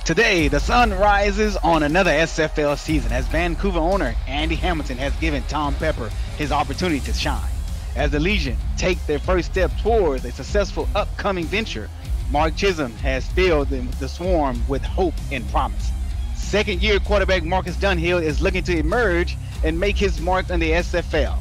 Today, the sun rises on another SFL season as Vancouver owner Andy Hamilton has given Tom Pepper his opportunity to shine. As the Legion take their first step towards a successful upcoming venture, Mark Chisholm has filled the Swarm with hope and promise. Second-year quarterback Marcus Dunhill is looking to emerge and make his mark in the SFL.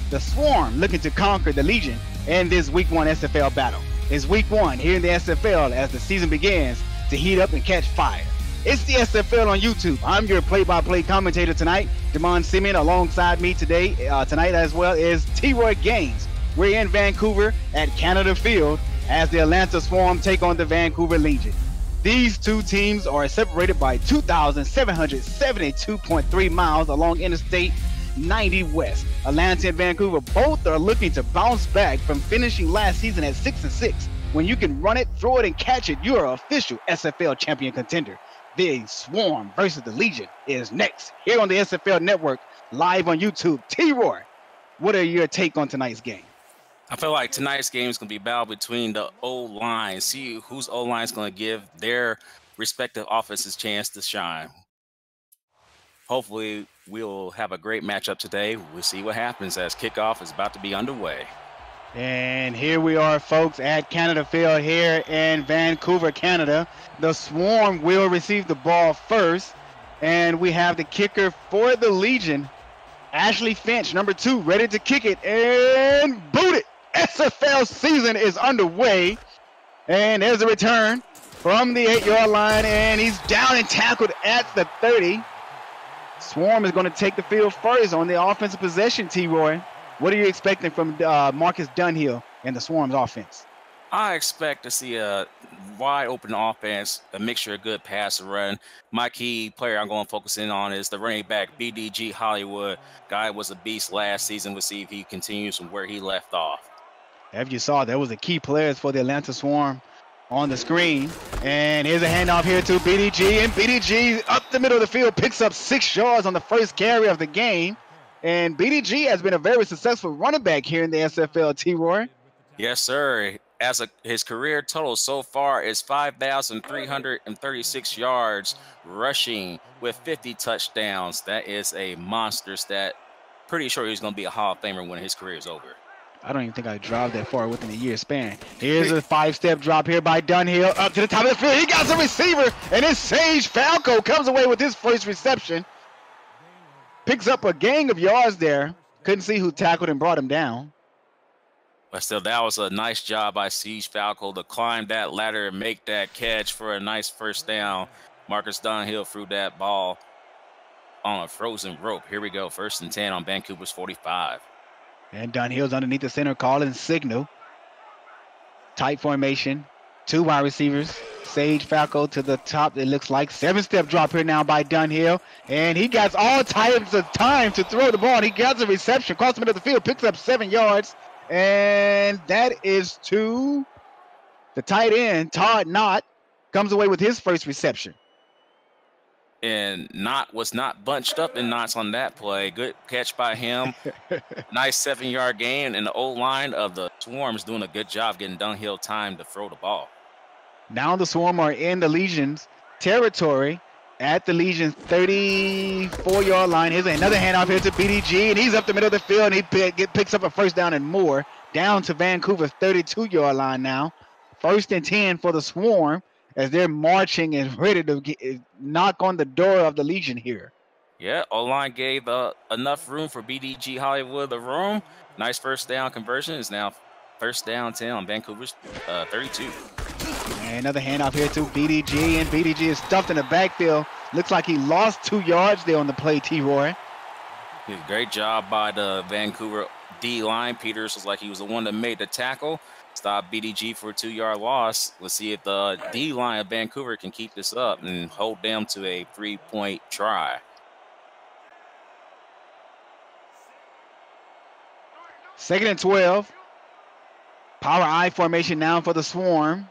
The Swarm looking to conquer the Legion in this Week 1 SFL battle. It's Week 1 here in the SFL as the season begins to heat up and catch fire. It's the SFL on YouTube. I'm your play-by-play commentator tonight, Damon Simeon. Alongside me tonight as well is T-Roy Gaines. We're in Vancouver at Canada Field as the Atlanta Swarm take on the Vancouver Legion. These two teams are separated by 2,772.3 miles along Interstate 90 West. Atlanta and Vancouver both are looking to bounce back from finishing last season at 6-6. When you can run it, throw it, and catch it, you're an official SFL champion contender. The Swarm versus the Legion is next here on the SFL Network, live on YouTube. T-Roy, what are your take on tonight's game? I feel like tonight's game is going to be a battle between the O-line. See whose O-line is going to give their respective offenses a chance to shine. Hopefully, we'll have a great matchup today. We'll see what happens as kickoff is about to be underway. And here we are, folks, at Canada Field here in Vancouver, Canada. The Swarm will receive the ball first, and we have the kicker for the Legion, Ashley Finch, number 2, ready to kick it and boot it. SFL season is underway, and there's a return from the 8-yard line, and he's down and tackled at the 30. Swarm is going to take the field first on the offensive possession, T-Roy. What are you expecting from Marcus Dunhill and the Swarm's offense? I expect to see a wide-open offense, a mixture of good pass and run. My key player I'm going to focus in on is the running back, BDG Hollywood. Guy was a beast last season. We'll see if he continues from where he left off. As you saw, there was a key players for the Atlanta Swarm on the screen. And here's a handoff here to BDG. And BDG up the middle of the field picks up 6 yards on the first carry of the game. And BDG has been a very successful running back here in the SFL, T-Roy. Yes, sir. His career total so far is 5,336 yards rushing with 50 touchdowns. That is a monster stat. Pretty sure he's going to be a Hall of Famer when his career is over. I don't even think I dropped that far within a year span. Here's a 5-step drop here by Dunhill up to the top of the field. He got some receiver, and it's Sage Falco comes away with his first reception. Picks up a gang of yards there. Couldn't see who tackled and brought him down. But still, that was a nice job by Siege Falco to climb that ladder and make that catch for a nice first down. Marcus Dunhill threw that ball on a frozen rope. Here we go, 1st and 10 on Vancouver's 45. And Dunhill's underneath the center, calling signal. Tight formation. 2 wide receivers. Sage Falco to the top, it looks like. 7-step drop here now by Dunhill. And he got all types of time to throw the ball. And he got the reception, across the middle of the field, picks up 7 yards. And that is to the tight end, Todd Knott, comes away with his first reception. And Knott was not bunched up in knots on that play. Good catch by him. Nice 7-yard gain, and the O-line of the Swarm is doing a good job getting Dunhill time to throw the ball. Now the Swarm are in the Legion's territory at the Legion's 34-yard line. Here's another handoff here to BDG, and he's up the middle of the field, and he picks up a first down and more. Down to Vancouver's 32-yard line now. 1st and 10 for the Swarm as they're marching and ready to knock on the door of the Legion here. Yeah, O-line gave enough room for BDG Hollywood the room. Nice first down conversion. Is now 1st down 10 on Vancouver's 32. And another handoff here to BDG, and BDG is stuffed in the backfield. Looks like he lost 2 yards there on the play, T-Roy. Great job by the Vancouver D-line. Peters was like he was the one that made the tackle. Stop BDG for a 2-yard loss. Let's see if the D-line of Vancouver can keep this up and hold them to a 3-point try. Second and 12. Power I formation now for the Swarm.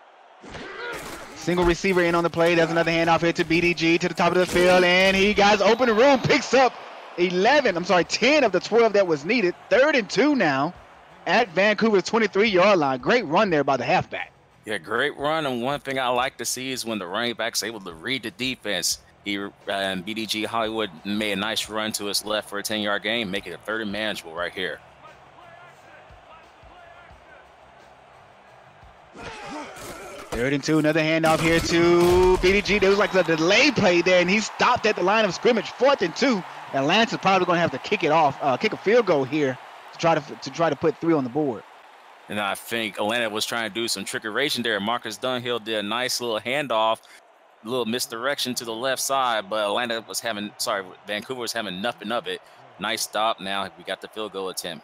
Single receiver in on the play. There's another handoff here to BDG to the top of the field, and he got open the room, picks up 10 of the 12 that was needed. 3rd and 2 now at Vancouver's 23-yard line. Great run there by the halfback. Yeah, great run. And one thing I like to see is when the running back's able to read the defense. He and BDG Hollywood made a nice run to his left for a 10-yard gain, making it 30 manageable right here. Third and 2, another handoff here to BDG. There was like a delay play there, and he stopped at the line of scrimmage. 4th and 2. Atlanta's probably going to have to kick it off, kick a field goal here to try to put 3 on the board. And I think Atlanta was trying to do some trickeration there. Marcus Dunhill did a nice little handoff, a little misdirection to the left side, but Vancouver was having nothing of it. Nice stop. Now we got the field goal attempt.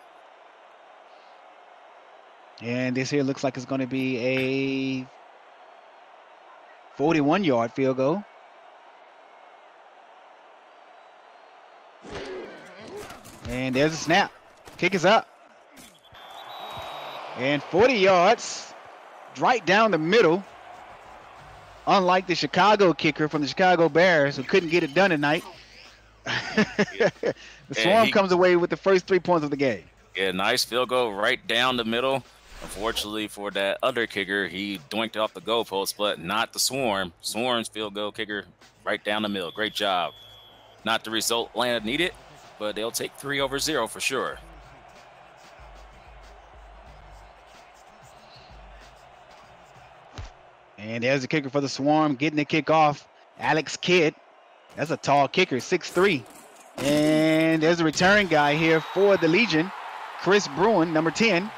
And this here looks like it's going to be a 41-yard field goal. And there's a snap. Kick is up. And 40 yards, right down the middle. Unlike the Chicago kicker from the Chicago Bears, who couldn't get it done tonight. The Swarm comes away with the first 3 points of the game. Yeah, nice field goal right down the middle. Unfortunately for that other kicker, he doinked off the goalpost, but not the Swarm. Swarm's field goal kicker right down the middle. Great job. Not the result Atlanta needed, but they'll take 3-0 for sure. And there's the kicker for the Swarm, getting the kick off. Alex Kidd. That's a tall kicker, 6'3". And there's a return guy here for the Legion. Chris Bruin, number 10,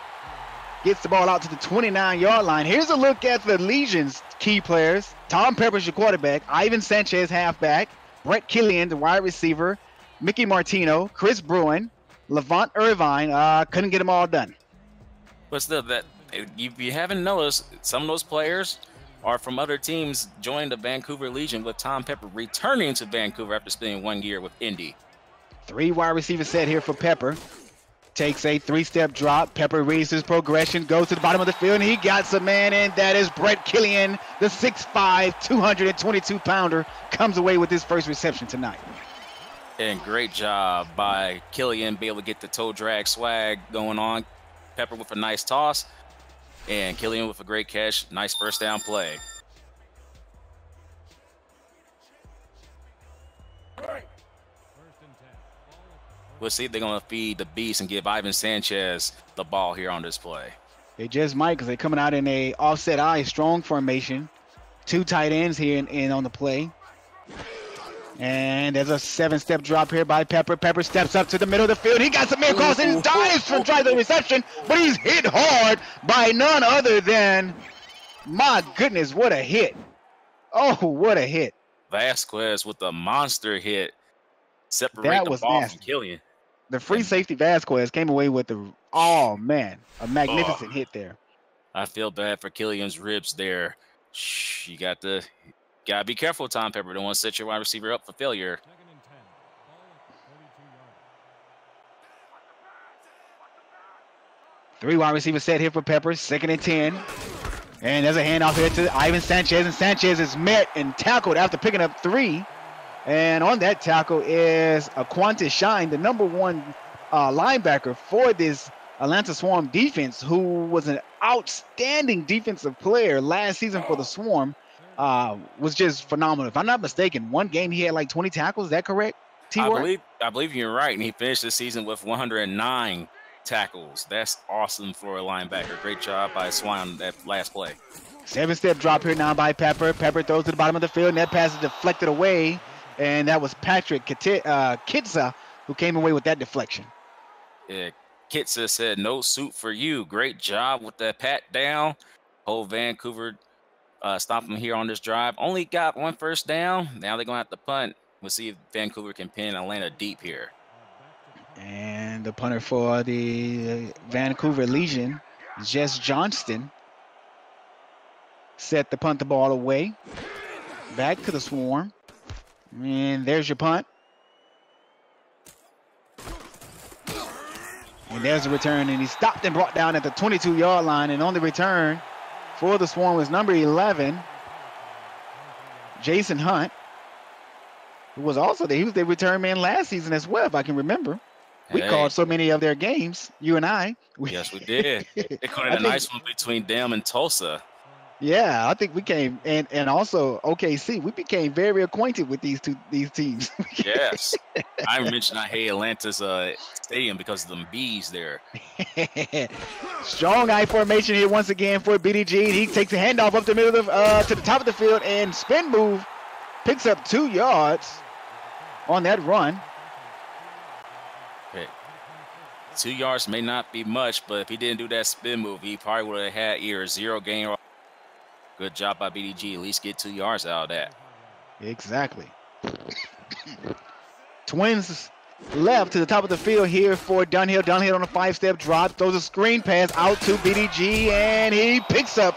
gets the ball out to the 29-yard line. Here's a look at the Legion's key players. Tom Pepper's your quarterback. Ivan Sanchez, halfback. Brett Killian, the wide receiver. Mickey Martino, Chris Bruin, Levant Irvine. Couldn't get them all done. But still, that if you haven't noticed, some of those players are from other teams joining the Vancouver Legion, with Tom Pepper returning to Vancouver after spending 1 year with Indy. 3 wide receiver set here for Pepper. Takes a 3-step drop. Pepper reads his progression, goes to the bottom of the field, and he got some man in. That is Brett Killian, the 6'5", 222-pounder, comes away with his first reception tonight. And great job by Killian, be able to get the toe drag swag going on. Pepper with a nice toss, and Killian with a great catch. Nice first down play. We'll see if they're going to feed the beast and give Ivan Sanchez the ball here on this play. They just might, because they're coming out in a offset eye, strong formation. 2 tight ends here in on the play. And there's a 7-step drop here by Pepper. Pepper steps up to the middle of the field. He got some man across and dives from trying the reception, but he's hit hard by none other than, my goodness, what a hit. Oh, what a hit. Vasquez with a monster hit. Separate the ball from Killian. The free safety Vasquez came away with a magnificent hit there. I feel bad for Killian's ribs there. Shh, you gotta be careful, Tom Pepper. Don't want to set your wide receiver up for failure. 3 wide receiver set here for Pepper. 2nd and 10. And there's a handoff here to Ivan Sanchez, and Sanchez is met and tackled after picking up 3. And on that tackle is Aquantis Shine, the number 1 linebacker for this Atlanta Swarm defense, who was an outstanding defensive player last season for the Swarm. Was just phenomenal. If I'm not mistaken, 1 game he had like 20 tackles. Is that correct, T-Ward? I believe you're right. And he finished the season with 109 tackles. That's awesome for a linebacker. Great job by Swan on that last play. 7-step drop here now by Pepper. Pepper throws to the bottom of the field, and that pass is deflected away. And that was Patrick Kitsa who came away with that deflection. Yeah, Kitsa said, no suit for you. Great job with that pat down. Whole Vancouver stop him here on this drive. Only got 1 first down. Now they're going to have to punt. We'll see if Vancouver can pin Atlanta deep here. And the punter for the Vancouver Legion, Jess Johnston, set the punt the ball away. Back to the Swarm. And there's your punt. And there's the return, and he stopped and brought down at the 22-yard line. And on the return for the Swarm was number 11, Jason Hunt, who was also he was the return man last season as well, if I can remember. We called so many of their games, you and I. Yes, we did. They called it a nice one between them and Tulsa. Yeah, I think we came and also OKC. We became very acquainted with these teams. Yes. I mentioned I hate Atlanta's stadium because of them bees there. Strong I formation here once again for BDG. He takes a handoff up the middle of to the top of the field and spin move, picks up 2 yards on that run. Okay. 2 yards may not be much, but if he didn't do that spin move, he probably would have had either 0 gain or good job by BDG. At least get 2 yards out of that. Exactly. Twins left to the top of the field here for Dunhill. Dunhill on a 5-step drop, throws a screen pass out to BDG, and he picks up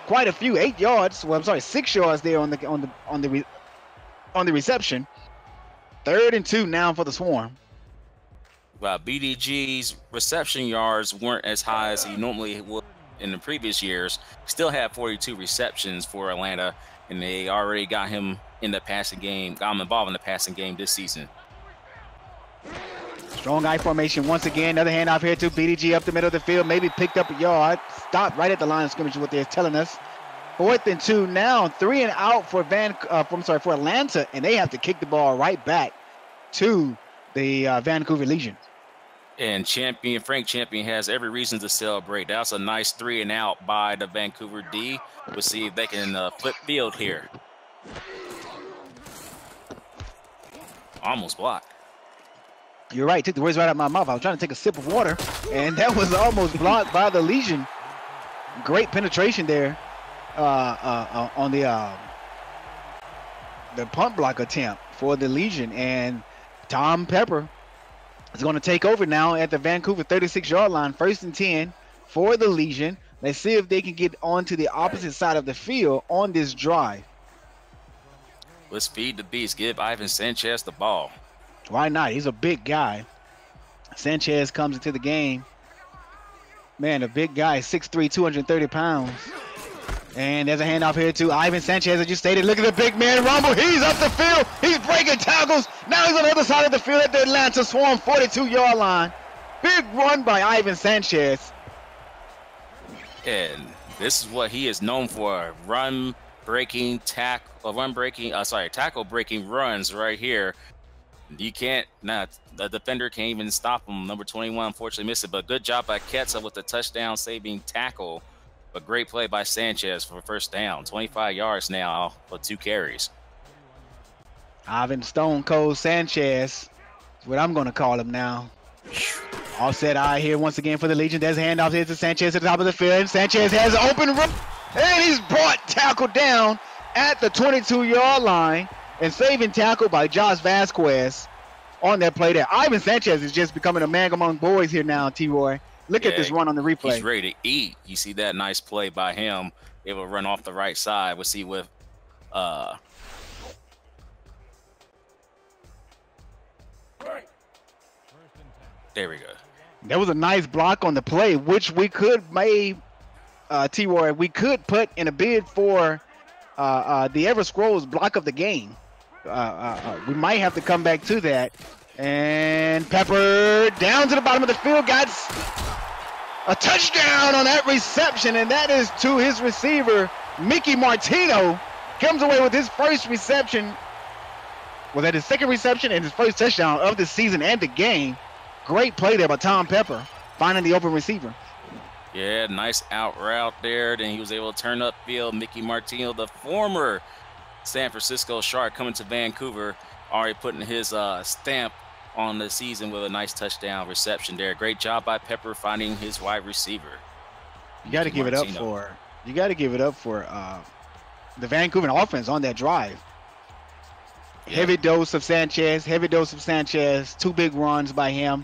quite a few, 8 yards. Well, I'm sorry, 6 yards there on the reception. 3rd and 2 now for the Swarm. Well, BDG's reception yards weren't as high as he normally would in the previous years. Still had 42 receptions for Atlanta, and they already got him in the passing game, got him involved in the passing game this season. Strong I formation once again. Another handoff here to BDG up the middle of the field. Maybe picked up a yard. Stopped right at the line of scrimmage is what they're telling us. 4th and 2 now. 3 and out for for Atlanta, and they have to kick the ball right back to the Vancouver Legion. And Frank Champion has every reason to celebrate. That's a nice 3 and out by the Vancouver D. We'll see if they can flip field here. Almost blocked. You're right. Took the words right out of my mouth. I was trying to take a sip of water, and that was almost blocked by the Legion. Great penetration there on the punt block attempt for the Legion. And Tom Pepper is going to take over now at the Vancouver 36-yard line. 1st and 10 for the Legion. Let's see if they can get onto the opposite side of the field on this drive. Let's feed the beast. Give Ivan Sanchez the ball. Why not? He's a big guy. Sanchez comes into the game. Man, a big guy, 6'3", 230 pounds. And there's a handoff here to Ivan Sanchez, as you stated. Look at the big man rumble. He's up the field. He's breaking tackles. Now he's on the other side of the field at the Atlanta Swarm 42-yard line. Big run by Ivan Sanchez. And this is what he is known for: tackle breaking runs right here. You can't, the defender can't even stop him. Number 21 unfortunately missed it, but good job by Ketza with the touchdown saving tackle. A great play by Sanchez for a 1st down. 25 yards now for 2 carries. Ivan Stone Cold Sanchez is what I'm going to call him now. Offset eye here once again for the Legion. There's a handoff here to Sanchez at the top of the field. Sanchez has an open run, and he's tackled down at the 22-yard line. And saving tackle by Josh Vasquez on that play there. Ivan Sanchez is just becoming a man among boys here now, T-Roy. Look at this run on the replay. He's ready to eat. You see that nice play by him. Able to run off the right side. We'll see with there we go. That was a nice block on the play, which we could T-Roy, we could put in a bid for the Ever Scrolls block of the game. We might have to come back to that. And Pepper down to the bottom of the field, got a touchdown on that reception, and that is to his receiver, Mickey Martino. Comes away with his first reception. Was that his 2nd reception and his first touchdown of the season and the game. Great play there by Tom Pepper, finding the open receiver. Yeah, nice out route there. Then he was able to turn upfield. Mickey Martino, the former San Francisco Shark, coming to Vancouver, already putting his stamp on the season with a nice touchdown reception there. Great job by Pepper finding his wide receiver. You got to give it up for the Vancouver offense on that drive. Yeah. Heavy dose of Sanchez. 2 big runs by him,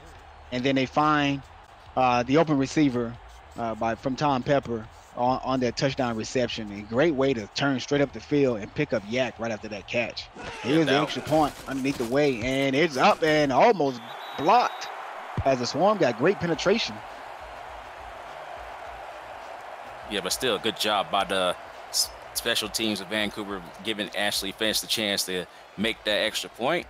and then they find the open receiver from Tom Pepper on that touchdown reception. A great way to turn straight up the field and pick up Yak right after that catch. Here's the extra point underneath the way, and it's up and almost blocked as the Swarm got great penetration. Yeah, but still, good job by the special teams of Vancouver, giving Ashley Finch the chance to make that extra point.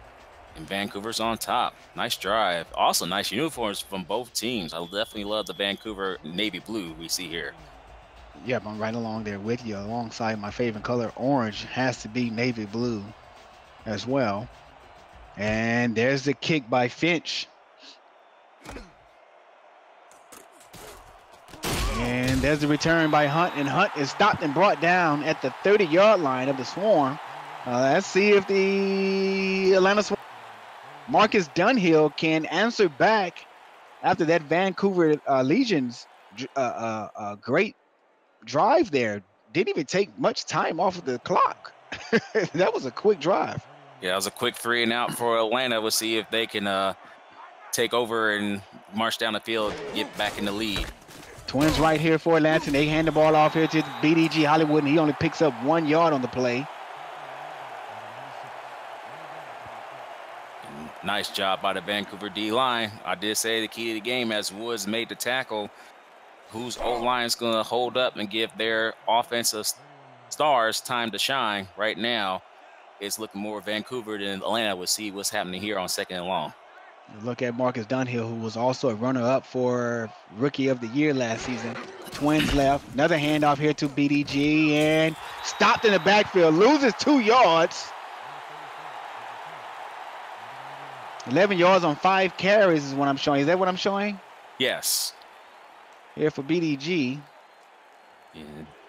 And Vancouver's on top. Nice drive. Also, nice uniforms from both teams. I definitely love the Vancouver navy blue we see here. Yep, I'm right along there with you. Alongside my favorite color, orange, has to be navy blue as well. And there's the kick by Finch. And there's the return by Hunt, and Hunt is stopped and brought down at the 30-yard line of the Swarm. Let's see if the Atlanta Swarm, Marcus Dunhill, can answer back after that Vancouver Legion's great drive there. Didn't even take much time off of the clock. That was a quick drive. Yeah, it was a quick 3 and out for Atlanta. We'll see if they can take over and march down the field, get back in the lead. Twins right here for Atlanta. They hand the ball off here to BDG Hollywood, and he only picks up 1 yard on the play. Nice job by the Vancouver D-line. I did say the key to the game, as Woods made the tackle, whose O-line is going to hold up and give their offensive stars time to shine. Right now, it's looking more Vancouver than Atlanta. We'll see what's happening here on 2nd and long. Look at Marcus Dunhill, who was also a runner-up for Rookie of the Year last season. Twins left. Another handoff here to BDG, and stopped in the backfield. Loses 2 yards. 11 yards on 5 carries is what I'm showing. Is that what I'm showing? Yes. Here for BDG.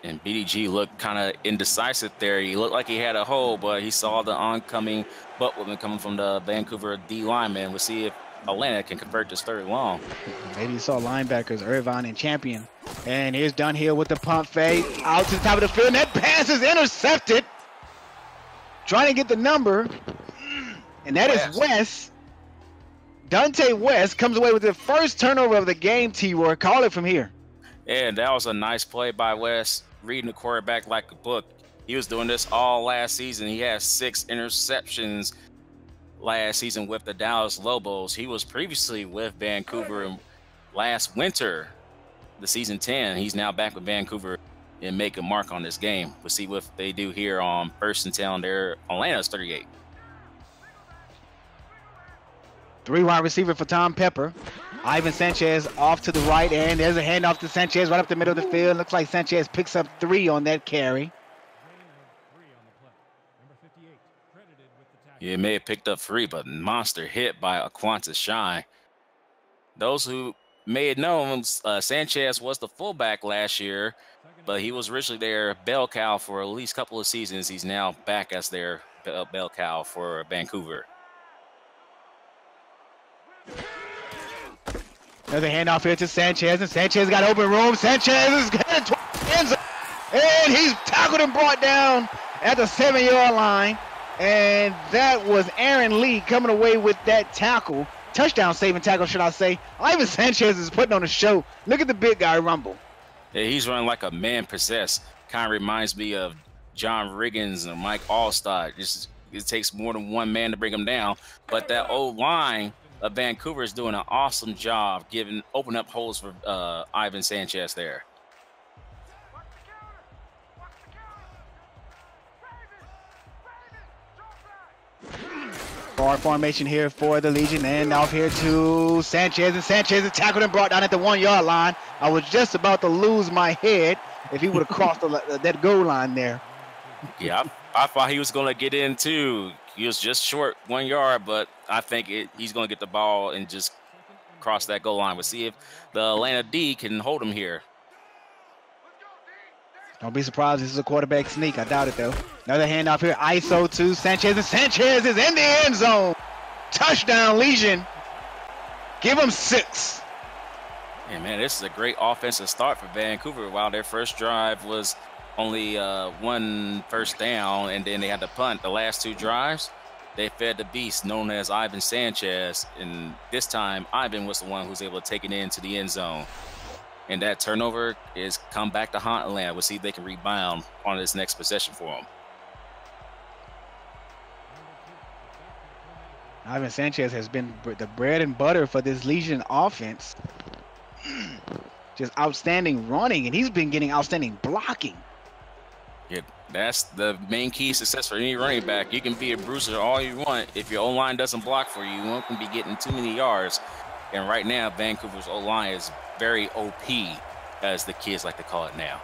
And BDG looked kind of indecisive there. He looked like he had a hole, but he saw the oncoming butt whipping coming from the Vancouver D lineman. We'll see if Atlanta can convert this 3rd and long. Maybe he saw linebackers Irvine and Champion. And here's Dunhill with the pump fake out to the top of the field. And that pass is intercepted. Trying to get the number. And that is West. Dante West comes away with the first turnover of the game, T-Roy. Call it from here. And that was a nice play by West, reading the quarterback like a book. He was doing this all last season. He had 6 interceptions last season with the Dallas Lobos. He was previously with Vancouver last winter, the season 10. He's now back with Vancouver and make a mark on this game. We'll see what they do here on 1st and 10. They're Atlanta's 38. 3 wide receiver for Tom Pepper. Ivan Sanchez off to the right, and there's a handoff to Sanchez right up the middle of the field. Looks like Sanchez picks up 3 on that carry. Yeah, may have picked up 3, but monster hit by Aquanta Shine. Those who may have known, Sanchez was the fullback last year, but he was originally their bell cow for at least a couple of seasons. He's now back as their bell cow for Vancouver. Another handoff here to Sanchez, and Sanchez got open room. Sanchez is headed towards the end zone, and he's tackled and brought down at the 7-yard line. And that was Aaron Lee coming away with that tackle. Touchdown saving tackle, should I say. Ivan Sanchez is putting on a show. Look at the big guy rumble. Yeah, he's running like a man possessed. Kind of reminds me of John Riggins and Mike Allstott. It takes more than one man to bring him down. But that old line of Vancouver is doing an awesome job opening up holes for Ivan Sanchez there. Bar formation here for the Legion, and off here to Sanchez, and Sanchez is tackled and brought down at the 1-yard line. I was just about to lose my head if he would have crossed that goal line there. Yeah, I thought he was going to get in too. He was just short 1 yard, but I think he's going to get the ball and just cross that goal line. We'll see if the Atlanta D can hold him here. Don't be surprised this is a quarterback sneak. I doubt it, though. Another handoff here. ISO to Sanchez, and Sanchez is in the end zone. Touchdown, Legion. Give him 6. Yeah, man, this is a great offensive start for Vancouver. While their first drive was only 1 first down, and then they had to punt. The last 2 drives, they fed the beast known as Ivan Sanchez. And this time, Ivan was the one who was able to take it into the end zone. And that turnover is come back to haunt Atlanta. We'll see if they can rebound on this next possession for them. Ivan Sanchez has been the bread and butter for this Legion offense. Just outstanding running, and he's been getting outstanding blocking. Yeah, that's the main key to success for any running back. You can be a bruiser all you want. If your O-line doesn't block for you, you won't be getting too many yards. And right now, Vancouver's O-line is very OP, as the kids like to call it now.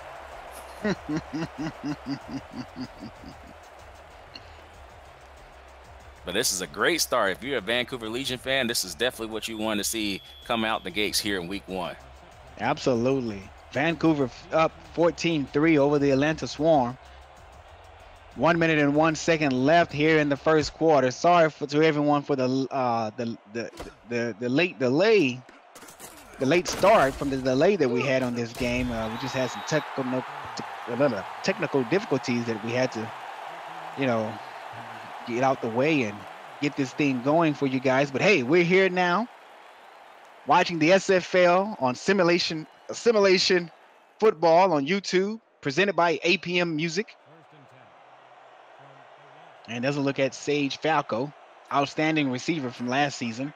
But this is a great start. If you're a Vancouver Legion fan, this is definitely what you want to see come out the gates here in week 1. Absolutely. Vancouver up 14-3 over the Atlanta Swarm. 1 minute and 1 second left here in the first quarter. Sorry to everyone for the late delay, the late start from the delay that we had on this game. We just had some technical difficulties that we had to, get out the way and get this thing going for you guys. But hey, we're here now, watching the SFL on Simulation Football on YouTube, presented by APM Music. And doesn't look at Sage Falco, outstanding receiver from last season.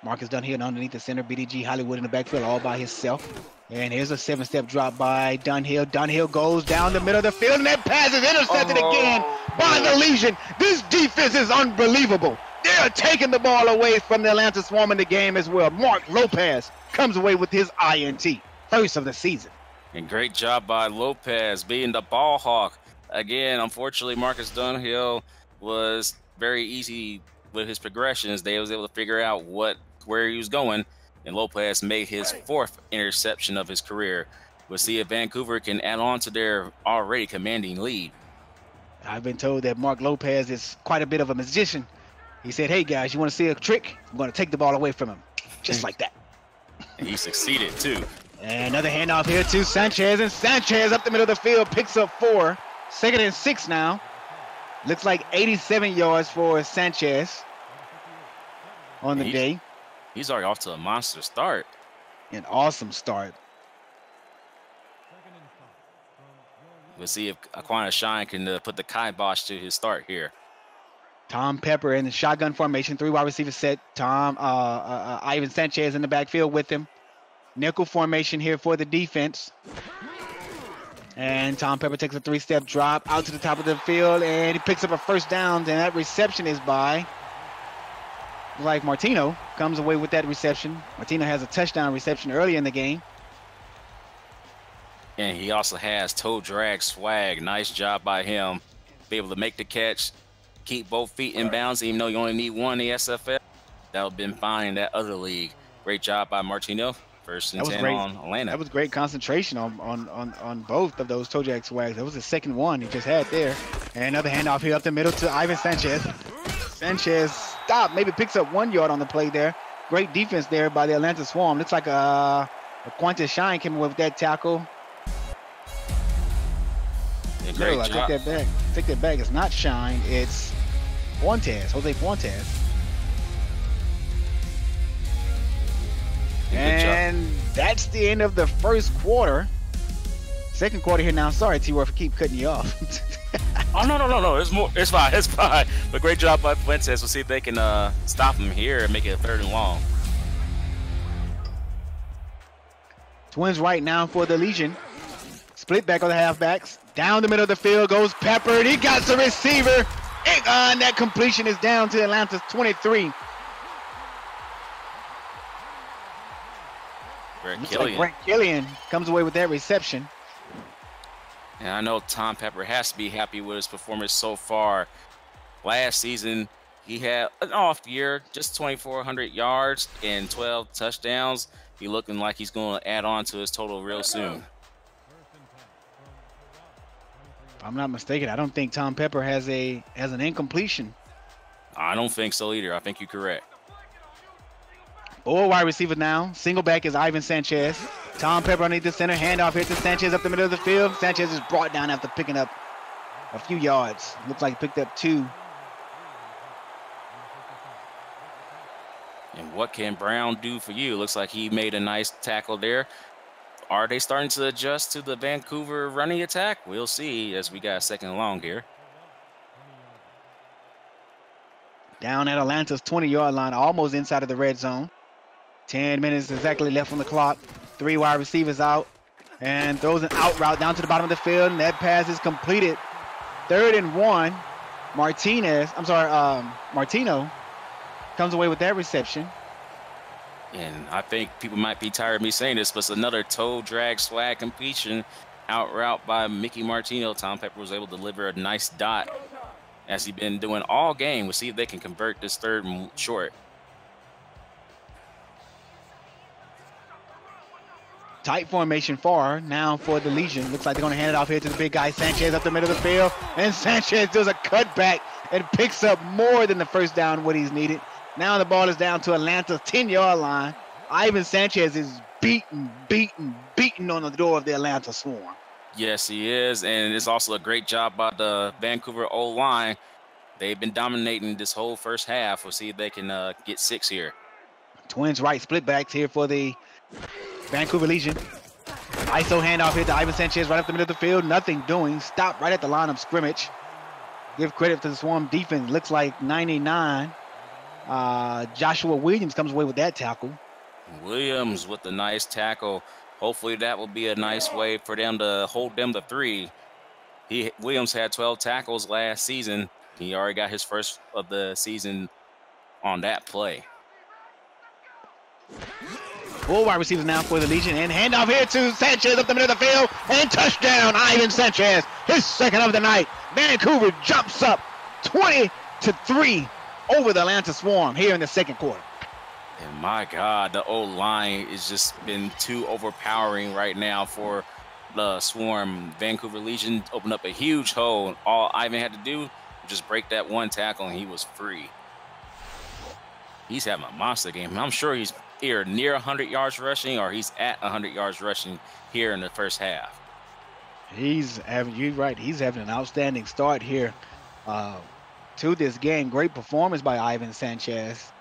Marcus Dunhill underneath the center, BDG Hollywood in the backfield all by himself. And here's a 7-step drop by Dunhill. Dunhill goes down the middle of the field, and that pass is intercepted again by the Legion. This defense is unbelievable. They're taking the ball away from the Atlanta Swarm in the game as well. Mark Lopez comes away with his INT, first of the season. And great job by Lopez being the ball hawk. Again, unfortunately, Marcus Dunhill was very easy with his progressions. They was able to figure out where he was going, and Lopez made his 4th interception of his career. We'll see if Vancouver can add on to their already commanding lead. I've been told that Mark Lopez is quite a bit of a magician. He said, hey, guys, you want to see a trick? I'm going to take the ball away from him, just like that. And he succeeded, too. And another handoff here to Sanchez, and Sanchez up the middle of the field picks up 4. 2nd and 6 now. Looks like 87 yards for Sanchez on the day. He's already off to a monster start. An awesome start. We'll see if Aquana Shine can put the kibosh to his start here. Tom Pepper in the shotgun formation, 3 wide receiver set. Ivan Sanchez in the backfield with him. Nickel formation here for the defense. And Tom Pepper takes a 3-step drop out to the top of the field, and he picks up a first down, and that reception is by, like, Martino comes away with that reception. Martino has a touchdown reception early in the game. And he also has toe drag swag. Nice job by him. Be able to make the catch, keep both feet in bounds, even though you only need one in the SFL. That would have been fine in that other league. Great job by Martino. 1st and 10 on Atlanta. That was great concentration on both of those toe drag swags. That was the second one he just had there. And another handoff here up the middle to Ivan Sanchez. Sanchez stopped, maybe picks up 1 yard on the play there. Great defense there by the Atlanta Swarm. Looks like a Qantas Shine came away with that tackle. Great job. Take that back. Take that back. It's not Shine. It's Fuentes, Jose Fuentes. And that's the end of the first quarter. Second quarter here now. Sorry, T-Roy, for keep cutting you off. Oh, no. It's more. It's fine. It's fine. But great job by Fuentes. We'll see if they can stop him here and make it a 3rd and long. Twins right now for the Legion. Split back on the halfbacks. Down the middle of the field goes Pepper. And he got the receiver. And that completion is down to Atlanta's 23. Brent Killian comes away with that reception. And I know Tom Pepper has to be happy with his performance so far. Last season, he had an off year, just 2,400 yards and 12 touchdowns. He's looking like he's going to add on to his total real soon. If I'm not mistaken, I don't think Tom Pepper has an incompletion. I don't think so either. I think you're correct. 4 wide receiver now. Single back is Ivan Sanchez. Tom Pepper underneath the center. Handoff here to Sanchez up the middle of the field. Sanchez is brought down after picking up a few yards. Looks like he picked up 2. And what can Brown do for you? Looks like he made a nice tackle there. Are they starting to adjust to the Vancouver running attack? We'll see as we got a 2nd and long here. Down at Atlanta's 20-yard line, almost inside of the red zone. 10 minutes exactly left on the clock. 3 wide receivers out. And throws an out route down to the bottom of the field. And that pass is completed. 3rd and 1. Martino comes away with that reception. And I think people might be tired of me saying this, but it's another toe drag swag completion out route by Mickey Martino. Tom Pepper was able to deliver a nice dot as he's been doing all game. We'll see if they can convert this third and short. Tight formation far now for the Legion. Looks like they're going to hand it off here to the big guy, Sanchez, up the middle of the field. And Sanchez does a cutback and picks up more than the first down what he's needed. Now the ball is down to Atlanta's 10-yard line. Ivan Sanchez is beating on the door of the Atlanta Swarm. Yes, he is. And it's also a great job by the Vancouver O-line. They've been dominating this whole first half. We'll see if they can get 6 here. Twins right split backs here for the Vancouver Legion. ISO handoff here to Ivan Sanchez right up the middle of the field. Nothing doing. Stop right at the line of scrimmage. Give credit to the Swarm defense. Looks like 99. Joshua Williams comes away with that tackle. Williams with the nice tackle. Hopefully that will be a nice way for them to hold them to 3. Williams had 12 tackles last season. He already got his first of the season on that play. Full wide receivers now for the Legion, and handoff here to Sanchez up the middle of the field, and touchdown, Ivan Sanchez, his second of the night. Vancouver jumps up 20-3 over the Atlanta Swarm here in the second quarter. And my God, the O-line has just been too overpowering right now for the Swarm. Vancouver Legion opened up a huge hole. All Ivan had to do was just break that one tackle, and he was free. He's having a monster game. I'm sure he's either near 100 yards rushing or he's at 100 yards rushing here in the first half. You're right, he's having an outstanding start here to this game. Great performance by Ivan Sanchez.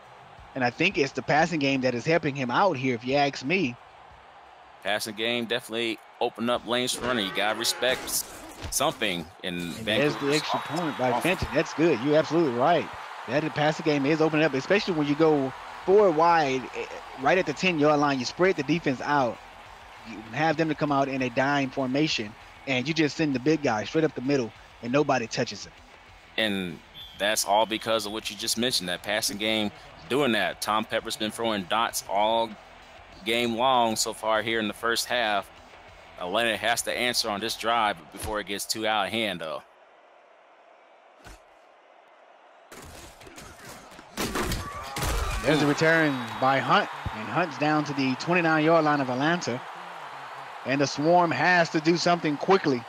And I think it's the passing game that is helping him out here, if you ask me. Passing game definitely opened up lanes for running. You got to respect something in Vancouver. There's the extra point by Fenton. That's good. You're absolutely right. That passing game is opening up, especially when you go 4 wide, right at the 10-yard line. You spread the defense out. You have them to come out in a dime formation, and you just send the big guy straight up the middle, and nobody touches him. And that's all because of what you just mentioned, that passing game doing that. Tom Pepper's been throwing dots all game long so far here in the first half. Atlanta has to answer on this drive before it gets too out of hand, though. There's a return by Hunt, and Hunt's down to the 29-yard line of Atlanta. And the Swarm has to do something quickly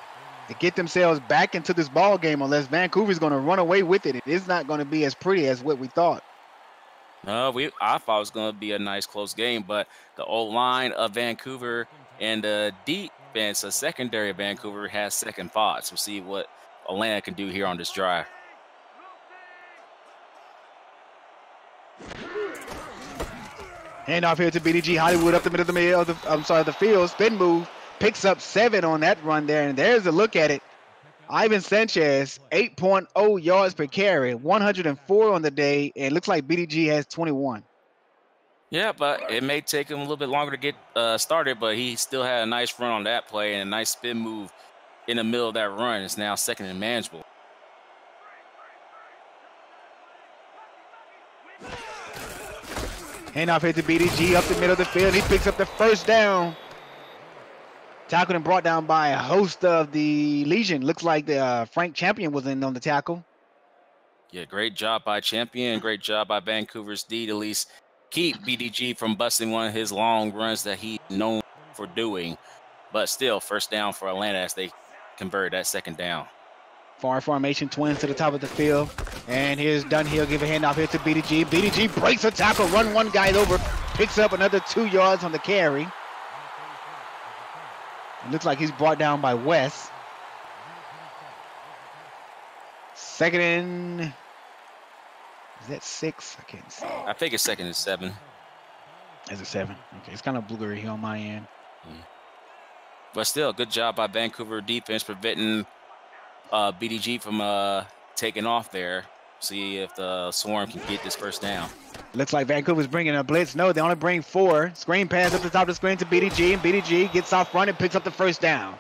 to get themselves back into this ball game, unless Vancouver's going to run away with it. It is not going to be as pretty as what we thought. No, I thought it was going to be a nice close game, but the O-line of Vancouver and the defense, the secondary of Vancouver, has second thoughts. We'll see what Atlanta can do here on this drive. Handoff here to BDG Hollywood up the middle of the field. Spin move, picks up 7 on that run there, and there's a look at it. Ivan Sanchez, 8.0 yards per carry, 104 on the day, and it looks like BDG has 21. Yeah, but it may take him a little bit longer to get started, but he still had a nice run on that play and a nice spin move in the middle of that run. It's now second and manageable. Handoff here to BDG up the middle of the field. He picks up the first down. Tackled and brought down by a host of the Legion. Looks like the Frank Champion was in on the tackle. Yeah, great job by Champion. Great job by Vancouver's D to at least keep BDG from busting one of his long runs that he's known for doing. But still, first down for Atlanta as they convert that second down. Far formation, Twins to the top of the field. And here's Dunhill, give a handoff here to BDG. BDG breaks a tackle, run one guy over, picks up another 2 yards on the carry. It looks like he's brought down by West. Second and, is that 6? I can't see. I think it's second and 7. Is it 7? Okay, it's kind of blurry here on my end. But still, good job by Vancouver defense preventing BDG from taking off there. See if the Swarm can get this first down. Looks like Vancouver's bringing a blitz. No, they only bring 4. Screen pass up the top of the screen to BDG, and BDG gets off front and picks up the first down.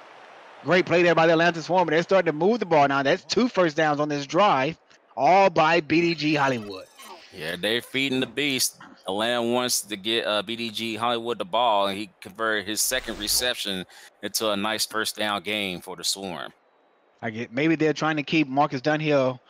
Great play there by the Atlanta Swarm, but they're starting to move the ball now. That's 2 first downs on this drive, all by BDG Hollywood. Yeah, they're feeding the beast. Atlanta wants to get BDG Hollywood the ball, and he converted his second reception into a nice first down game for the Swarm. I get maybe they're trying to keep Marcus Dunhill,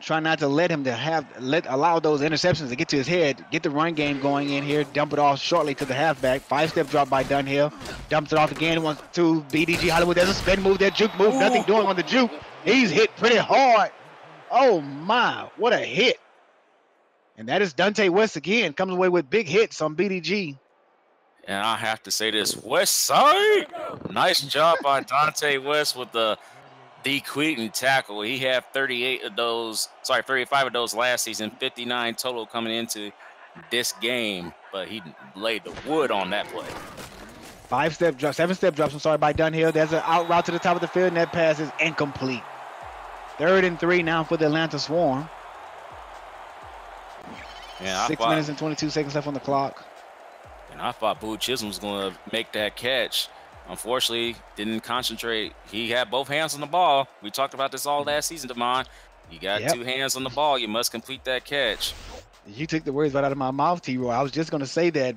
trying not to let him allow those interceptions to get to his head, get the run game going in here, dump it off shortly to the halfback. 5-step drop by Dunhill, dumps it off again, wants to BDG Hollywood. There's a spin move there, juke move, nothing doing on the juke. He's hit pretty hard. Oh my, what a hit. And that is Dante West again, comes away with big hits on BDG. And I have to say this, West Side, nice job by Dante West with the decreasing tackle. He had 35 of those last season, 59 total coming into this game, but he laid the wood on that play. 5-step drop, 7-step drops, by Dunhill. There's an out route to the top of the field, and that pass is incomplete. 3rd and 3 now for the Atlanta Swarm. Yeah, 6 minutes and 22 seconds left on the clock. And I thought Boo Chisholm was going to make that catch. Unfortunately, didn't concentrate. He had both hands on the ball. We talked about this all last season, Damon. You got 2 hands on the ball. You must complete that catch. You took the words right out of my mouth, T-Roy. I was just going to say that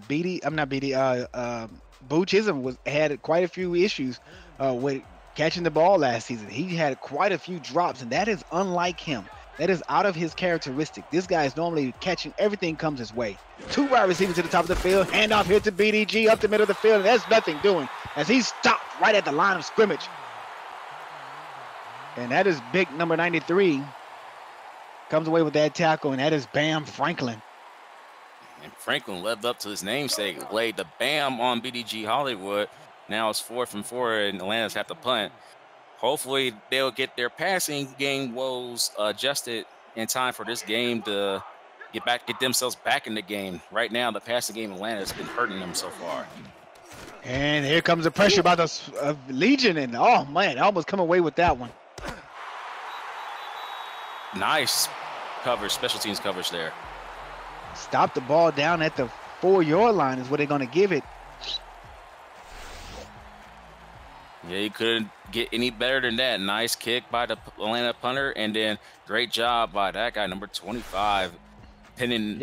Boo Chisholm had quite a few issues with catching the ball last season. He had quite a few drops, and that is unlike him. That is out of his characteristic. This guy is normally catching everything comes his way. 2 wide receivers to the top of the field. Handoff here to BDG up the middle of the field. And that's nothing doing as he's stopped right at the line of scrimmage. And that is big number 93. Comes away with that tackle, and that is Bam Franklin. And Franklin lived up to his namesake, laid the bam on BDG Hollywood. Now it's 4th and 4, and Atlanta's have to punt. Hopefully, they'll get their passing game woes adjusted in time for this game to get themselves back in the game. Right now, the passing game in Atlanta has been hurting them so far. And here comes the pressure by the Legion, and oh man, almost come away with that one. Nice coverage, special teams coverage there. Stop the ball down at the 4-yard line is what they're going to give it. Yeah, you couldn't get any better than that. Nice kick by the Atlanta punter, and then great job by that guy, number 25, pinning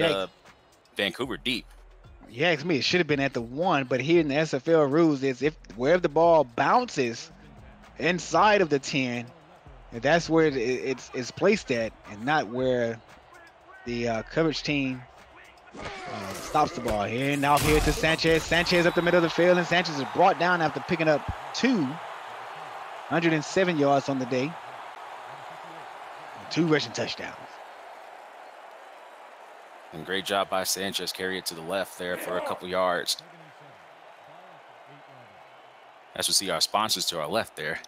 Vancouver deep. Yeah, it's me. It should have been at the 1, but here in the SFL rules, is if wherever the ball bounces inside of the 10, that's where it's placed at, and not where the coverage team stops the ball. Here and now here to Sanchez. Sanchez up the middle of the field, and Sanchez is brought down after picking up 107 yards on the day. 2 rushing touchdowns. And great job by Sanchez. Carry it to the left there for a couple yards. As we see our sponsors to our left there.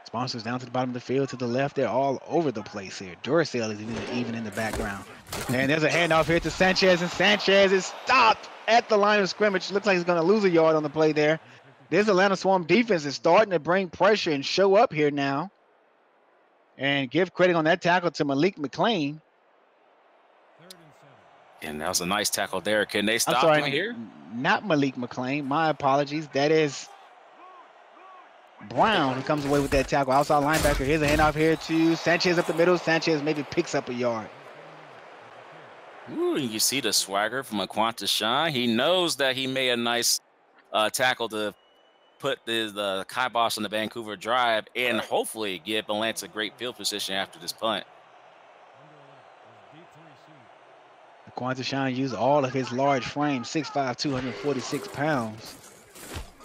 Sponsors down to the bottom of the field to the left. They're all over the place here. Duracell is even in the background. And there's a handoff here to Sanchez, and Sanchez is stopped at the line of scrimmage. Looks like he's going to lose a yard on the play there. This Atlanta Swarm defense is starting to bring pressure and show up here now. And give credit on that tackle to Malik McClain. And that was a nice tackle there. Can they stop him here? Not Malik McClain. My apologies. That is Brown who comes away with that tackle. Outside linebacker. Here's a handoff here to Sanchez up the middle. Sanchez maybe picks up a yard. Ooh, you see the swagger from Aquanta Shine. He knows that he made a nice tackle to put the kibosh on the Vancouver drive and hopefully give Atlanta great field position after this punt. Aquanta Shine used all of his large frame, 6'5", 246 pounds,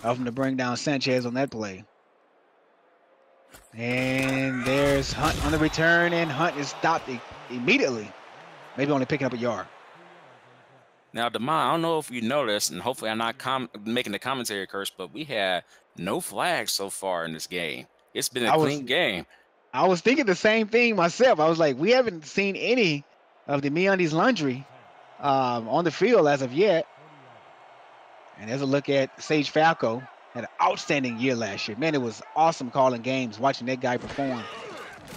of him to bring down Sanchez on that play. And there's Hunt on the return, and Hunt is stopped immediately. Maybe only picking up a yard. Now, Damon, I don't know if you noticed, and hopefully I'm not making the commentary curse, but we had no flags so far in this game. It's been a clean game. I was thinking the same thing myself. I was like, we haven't seen any of the MeUndies laundry on the field as of yet. And there's a look at Sage Falco. Had an outstanding year last year. Man, it was awesome calling games, watching that guy perform.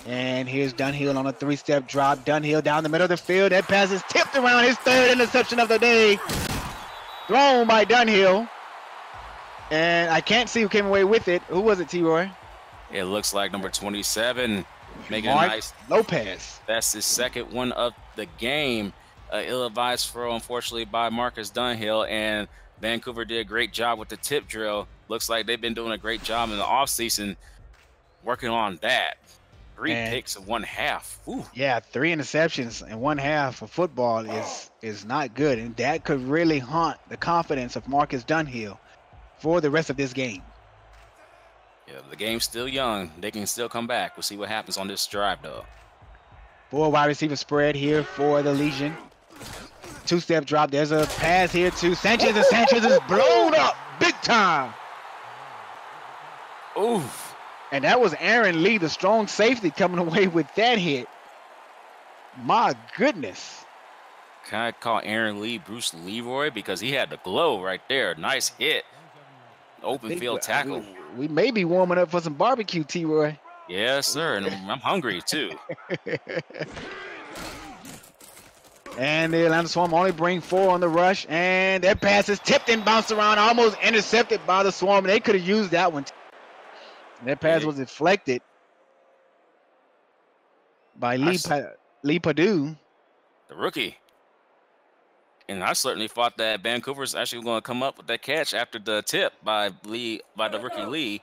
And here's Dunhill on a 3-step drop. Dunhill down the middle of the field. That pass is tipped around, his 3rd interception of the day. Thrown by Dunhill. And I can't see who came away with it. Who was it, T-Roy? It looks like number 27 making a Mark nice. Lopez. That's his second one of the game. Ill-advised throw, unfortunately, by Marcus Dunhill, and Vancouver did a great job with the tip drill. Looks like they've been doing a great job in the offseason working on that. 3 picks in 1/2. Ooh. Yeah, 3 interceptions in 1/2 of football is not good, and that could really haunt the confidence of Marcus Dunhill for the rest of this game. Yeah, the game's still young. They can still come back. We'll see what happens on this drive, though. 4 wide receiver spread here for the Legion. 2-step drop. There's a pass here to Sanchez, and Sanchez is blown up big time. Oof. And that was Aaron Lee, the strong safety, coming away with that hit. My goodness. Can I call Aaron Lee Bruce Leroy? Because he had the glow right there. Nice hit. Open field tackle. We may be warming up for some barbecue, T-Roy. Yes, sir. And I'm hungry, too. And the Atlanta Swarm only bring 4 on the rush. And that pass is tipped and bounced around, almost intercepted by the Swarm. And they could have used that one. That pass was deflected by Lee Purdue, the rookie. And I certainly thought that Vancouver's actually going to come up with that catch after the tip by the rookie Lee.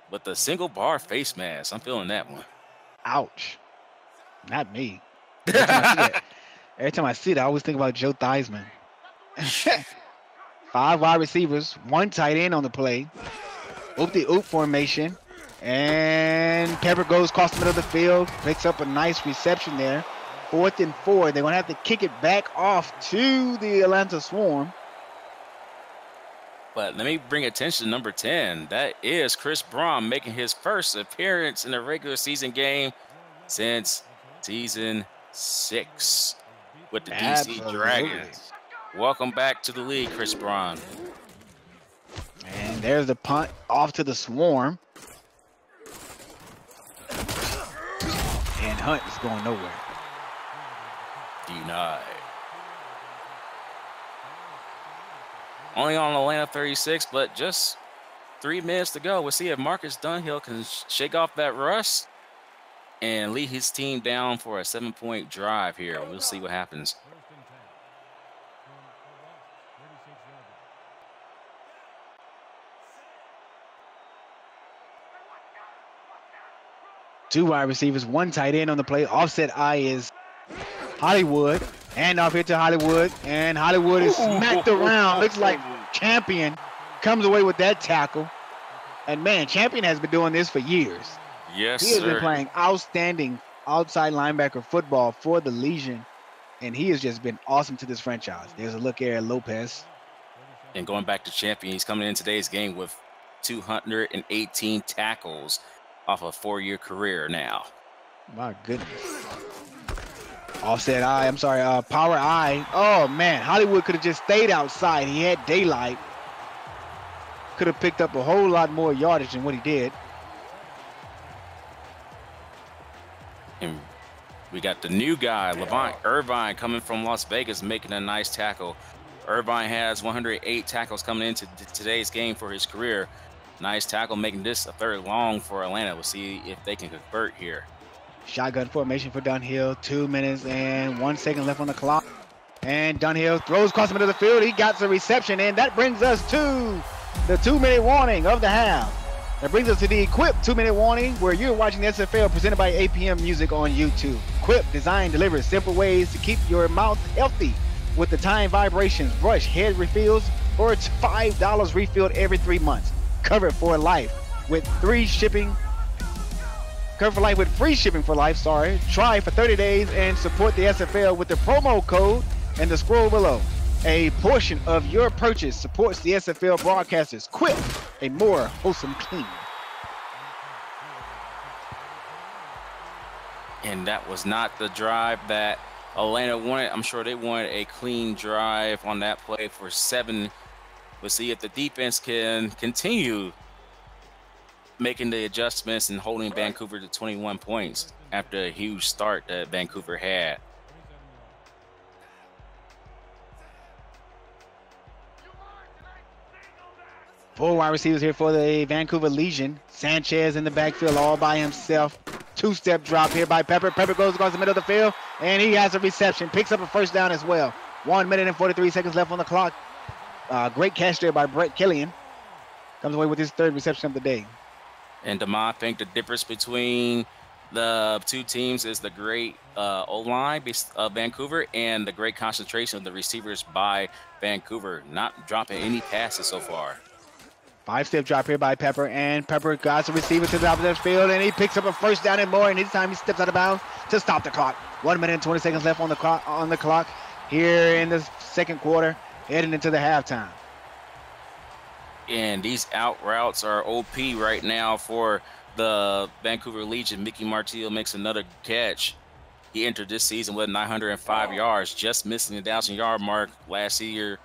But the single bar face mask, I'm feeling that one. Ouch. Not me. Every time I see that, I always think about Joe Theismann. 5 wide receivers, 1 tight end on the play. Oop-de-oop formation. And Pepper goes across the middle of the field, picks up a nice reception there. 4th and 4. They're going to have to kick it back off to the Atlanta Swarm. But let me bring attention to number 10. That is Chris Braun making his first appearance in a regular season game since season 6 with the DC Dragons. Welcome back to the league, Chris Braun. And there's the punt off to the Swarm. And Hunt is going nowhere. Denied. Only on Atlanta 36, but just 3 minutes to go. We'll see if Marcus Dunhill can shake off that rust and lead his team down for a 7-point drive here. We'll see what happens. Two wide receivers, 1 tight end on the play. Offset eye is Hollywood. And off here to Hollywood. And Hollywood is smacked around. Looks like Champion comes away with that tackle. And man, Champion has been doing this for years. Yes, he has been playing outstanding outside linebacker football for the Legion. And he has just been awesome to this franchise. There's a look here at Lopez. And going back to Champion, he's coming in today's game with 218 tackles off a 4-year career now. My goodness. Offset eye, I'm sorry, power eye. Oh man, Hollywood could have just stayed outside. He had daylight. Could have picked up a whole lot more yardage than what he did. And we got the new guy, Levant Irvine, coming from Las Vegas, making a nice tackle. Irvine has 108 tackles coming into today's game for his career. Nice tackle, making this a 3rd long for Atlanta. We'll see if they can convert here. Shotgun formation for Dunhill. 2 minutes and 1 second left on the clock. And Dunhill throws across the middle of the field. He got the reception, and that brings us to the 2-minute warning of the half. That brings us to the Equip 2-minute warning, where you're watching the SFL presented by APM Music on YouTube. Equip design delivers simple ways to keep your mouth healthy with the time vibrations brush head refills for $5 refilled every 3 months. Covered for life with free shipping. Covered for life with free shipping for life. Try for 30 days and support the SFL with the promo code and the scroll below. A portion of your purchase supports the SFL broadcasters. Quip, a more wholesome clean. And that was not the drive that Atlanta wanted. I'm sure they wanted a clean drive on that play for 7. We'll see if the defense can continue making the adjustments and holding Vancouver to 21 points after a huge start that Vancouver had. 4 wide receivers here for the Vancouver Legion. Sanchez in the backfield all by himself. 2-step drop here by Pepper. Pepper goes across the middle of the field, and he has a reception. Picks up a first down as well. 1 minute and 43 seconds left on the clock. Great catch there by Brett Killian. Comes away with his 3rd reception of the day. And Demond, I think the difference between the two teams is the great O-line of Vancouver and the great concentration of the receivers by Vancouver, not dropping any passes so far. 5-step drop here by Pepper, and Pepper got the receiver to the top of the field, and he picks up a first down and more, and this time he steps out of bounds to stop the clock. 1 minute and 20 seconds left on the clock here in the second quarter, heading into the halftime. And these out routes are OP right now for the Vancouver Legion. Mickey Martillo makes another catch. He entered this season with 905 yards, just missing the 1,000-yard mark last year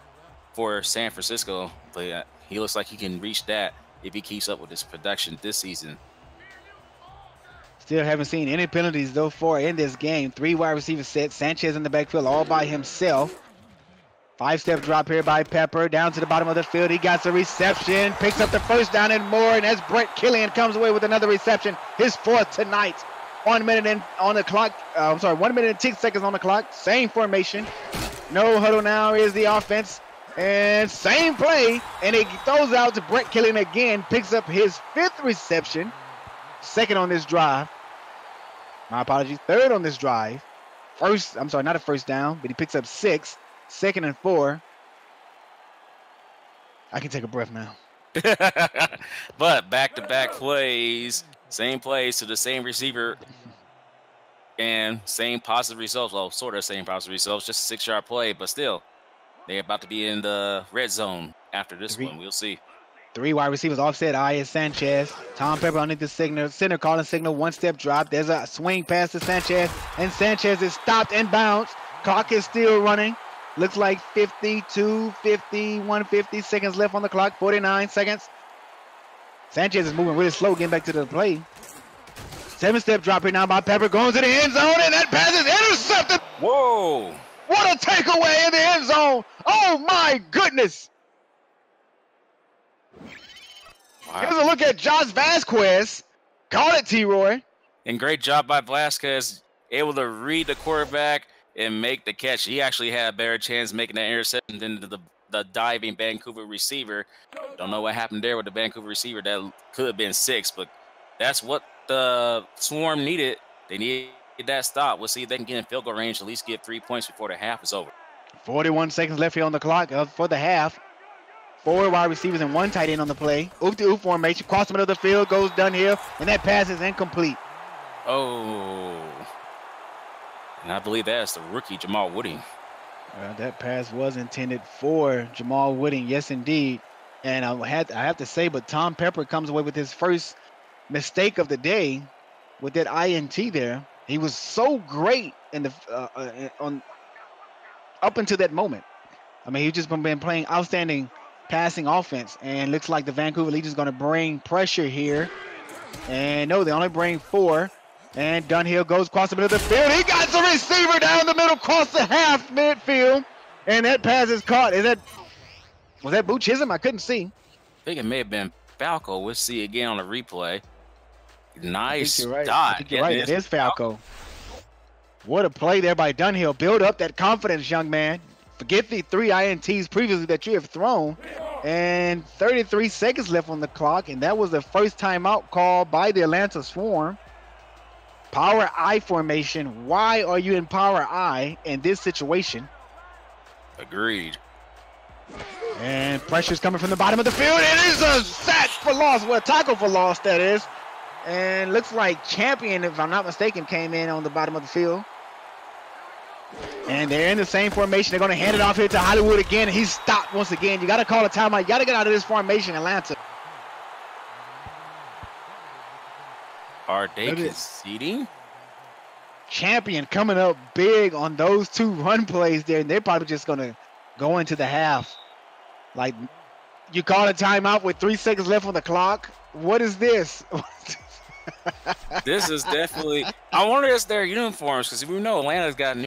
for San Francisco. But he looks like he can reach that if he keeps up with his production this season. Still haven't seen any penalties though far in this game. 3 wide receiver sets. Sanchez in the backfield all by himself. 5-step drop here by Pepper down to the bottom of the field. He got the reception, picks up the first down and more, and as Brett Killian comes away with another reception, his 4th tonight. 1 minute and on the clock. 1 minute and 6 seconds on the clock. Same formation. No huddle now is the offense. And same play, and it throws out to Brett Killian again, picks up his 5th reception, 2nd on this drive. My apologies, 3rd on this drive. Not a first down, but he picks up 6, 2nd and 4. I can take a breath now. But back-to-back plays, same plays to the same receiver, and same positive results. Well, sort of same positive results, just a 6-yard play, but still. They're about to be in the red zone after this one. We'll see. 3 wide receivers offset. Is Sanchez. Tom Pepper underneath the signal. Center calling signal. 1-step drop. There's a swing pass to Sanchez. And Sanchez is stopped and bounced. Clock is still running. Looks like 52, 50, 150 seconds left on the clock. 49 seconds. Sanchez is moving really slow getting back to the play. 7-step drop here now by Pepper. Going to the end zone. And that pass is intercepted. Whoa. What a takeaway in the end zone. Oh, my goodness. Wow. Here's a look at Josh Vasquez. Call it, T-Roy. And great job by Vasquez, able to read the quarterback and make the catch. He actually had a better chance making that interception than the diving Vancouver receiver. Don't know what happened there with the Vancouver receiver. That could have been 6, but that's what the Swarm needed. They needed that stop. We'll see if they can get in field goal range, at least get 3 points before the half is over. 41 seconds left here on the clock for the half. 4 wide receivers and 1 tight end on the play. Oop-to-oop formation. Cross the middle of the field, goes Dunhill, and that pass is incomplete. Oh. And I believe that's the rookie, Jamal Wooding. That pass was intended for Jamal Wooding, yes, indeed. And I have to say, but Tom Pepper comes away with his first mistake of the day with that INT there. He was so great in the up until that moment. I mean, he's just been playing outstanding passing offense, and looks like the Vancouver Legion is going to bring pressure here. And no, they only bring 4. And Dunhill goes across the middle of the field. He got the receiver down the middle, across the half midfield, and that pass is caught. Was that Boo Chisholm? I couldn't see. I think it may have been Falco. We'll see again on the replay. Nice right. dot. I think you're right. It is Falco. What a play there by Dunhill. Build up that confidence, young man. Forget the 3 INTs previously that you have thrown. And 33 seconds left on the clock, and that was the first timeout call by the Atlanta Swarm. Power I formation. Why are you in power I in this situation? Agreed. And pressure's coming from the bottom of the field. It is a sack for loss. Well, a tackle for loss, that is. And looks like Champion, if I'm not mistaken, came in on the bottom of the field. And they're in the same formation. They're going to hand it off here to Hollywood again. He's stopped once again. You got to call a timeout. You got to get out of this formation, Atlanta. Are they conceding? Champion coming up big on those 2 run plays there. And they're probably just going to go into the half. Like, you call a timeout with 3 seconds left on the clock. What is this? This is definitely. I wonder if it's their uniforms, because we know Atlanta's got new.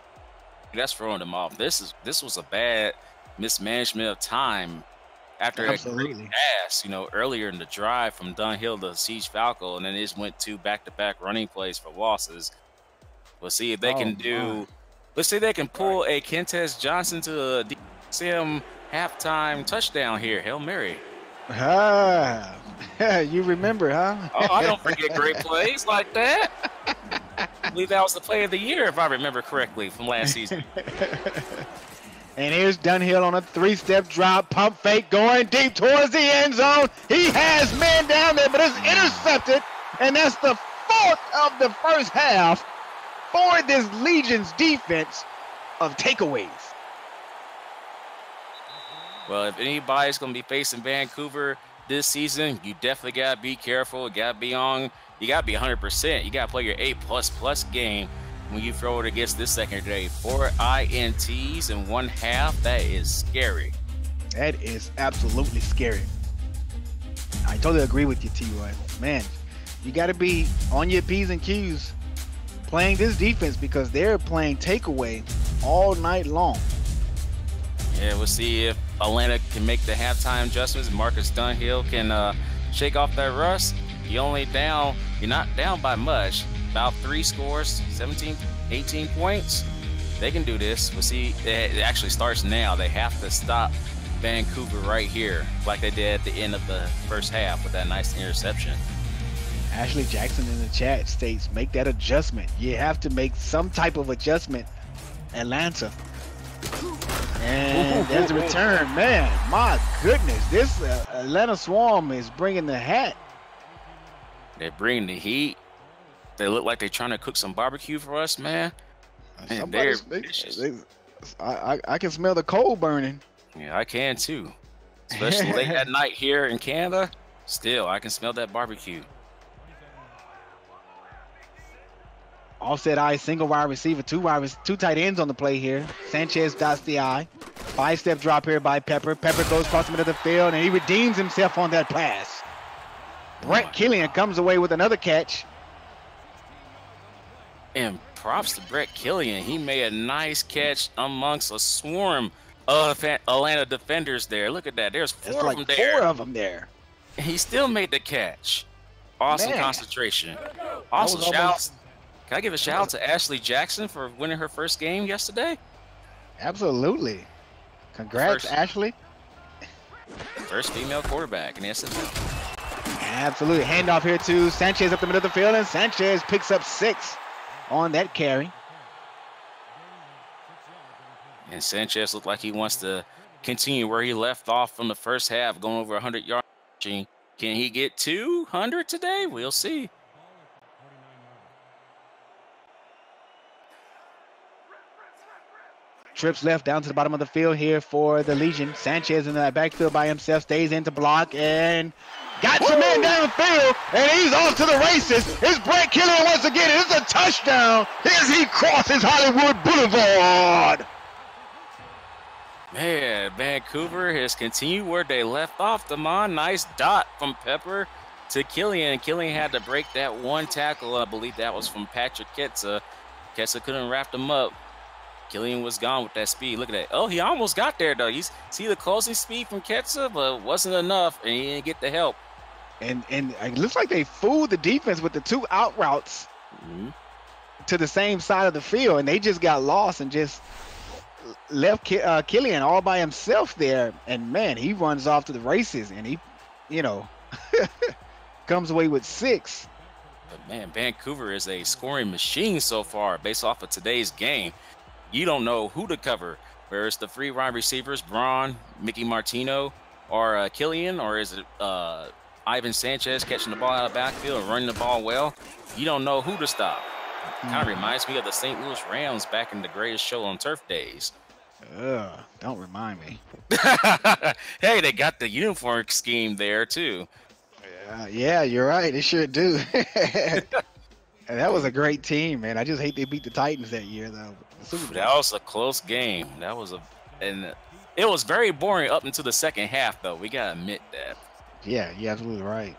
That's throwing them off. This was a bad mismanagement of time after a great Absolutely. pass, earlier in the drive from Dunhill to Siege Falco, and then it just went 2 back-to-back running plays for losses. We'll see if they Oh can my. let's see if they can pull a Kentez Johnson to a DCM halftime touchdown here. Hail Mary. Ah, you remember, huh? Oh, I don't forget great plays like that. I believe that was the play of the year, if I remember correctly, from last season. And here's Dunhill on a 3-step drop, pump fake, going deep towards the end zone. He has men down there, but it's intercepted. And that's the 4th of the first half for this Legion's defense of takeaways. Well, if anybody's going to be facing Vancouver this season, you definitely got to be careful. You got to be 100%. You got to play your A++ game when you throw it against this secondary. 4 INTs in 1 half, that is scary. That is absolutely scary. I totally agree with you, T.Y. Man, you got to be on your P's and Q's playing this defense because they're playing takeaway all night long. Yeah, we'll see if Atlanta can make the halftime adjustments. Marcus Dunhill can shake off that rust. You're not down by much. About 3 scores, 17, 18 points. They can do this. We'll see. It actually starts now. They have to stop Vancouver right here, like they did at the end of the first half with that nice interception. Ashley Jackson in the chat states, make that adjustment. You have to make some type of adjustment, Atlanta. And there's a return. Man, my goodness. This Atlanta Swarm is bringing the hat. They're bringing the heat. They look like they're trying to cook some barbecue for us, man. Man, they're vicious. I can smell the coal burning. Yeah, I can too. Especially late at night here in Canada. Still, I can smell that barbecue. Offset I, single wide receiver, two tight ends on the play here. Sanchez dots the I. 5-step drop here by Pepper. Pepper goes across the middle of the field, and he redeems himself on that pass. Brett Killian comes away with another catch. And props to Brett Killian. He made a nice catch amongst a swarm of Atlanta defenders there. Look at that. There's 4 of them there. 4 of them there. And he still made the catch. Awesome concentration. Also, can I give a shout out to Ashley Jackson for winning her first game yesterday? Absolutely. Congrats, Ashley. First female quarterback in the SFL. Absolutely. Handoff here to Sanchez up the middle of the field, and Sanchez picks up 6 on that carry. And Sanchez looked like he wants to continue where he left off from the first half, going over 100 yards. Can he get 200 today? We'll see. Trips left down to the bottom of the field here for the Legion. Sanchez in that backfield by himself, stays in to block and got some men downfield, and he's off to the races. It's Brett Killian once again. It's a touchdown as he crosses Hollywood Boulevard. Man, Vancouver has continued where they left off. Damon, nice dot from Pepper to Killian. Killian had to break that 1 tackle. I believe that was from Patrick Ketsa. Ketsa couldn't wrap them up. Killian was gone with that speed. Look at that. Oh, he almost got there, though. You see the closing speed from Ketsa, but wasn't enough, and he didn't get the help. And it looks like they fooled the defense with the 2 out routes to the same side of the field, and they just got lost and just left Killian all by himself there. And, man, he runs off to the races, and he, comes away with 6. But, man, Vancouver is a scoring machine so far based off of today's game. You don't know who to cover, whether it's the free wide receivers, Braun, Mickey Martino, or Killian, or is it Ivan Sanchez catching the ball out of the backfield and running the ball well? You don't know who to stop. Kind of reminds me of the St. Louis Rams back in the greatest show on turf days. Don't remind me. Hey, they got the uniform scheme there, too. Yeah, you're right. They sure do. And that was a great team, man. I just hate they beat the Titans that year, though. That was a close game. And it was very boring up until the second half, though. We gotta admit that. Yeah, you're absolutely right.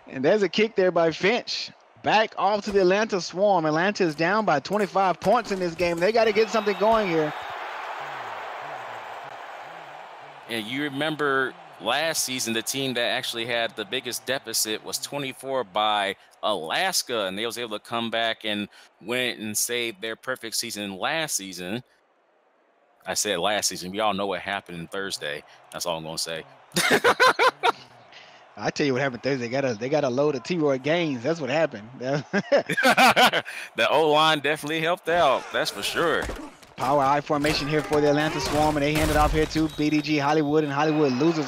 And there's a kick there by Finch. Back off to the Atlanta Swarm. Atlanta is down by 25 points in this game. They got to get something going here. And you remember last season, the team that actually had the biggest deficit was 24 by Alaska, and they was able to come back and win and save their perfect season last season. I said last season. We all know what happened on Thursday. That's all I'm gonna say. I tell you what happened Thursday. They got a load of T-Roy Gaines. That's what happened. The O-line definitely helped out. That's for sure. Power I formation here for the Atlanta Swarm, and they hand it off here to BDG Hollywood, and Hollywood loses.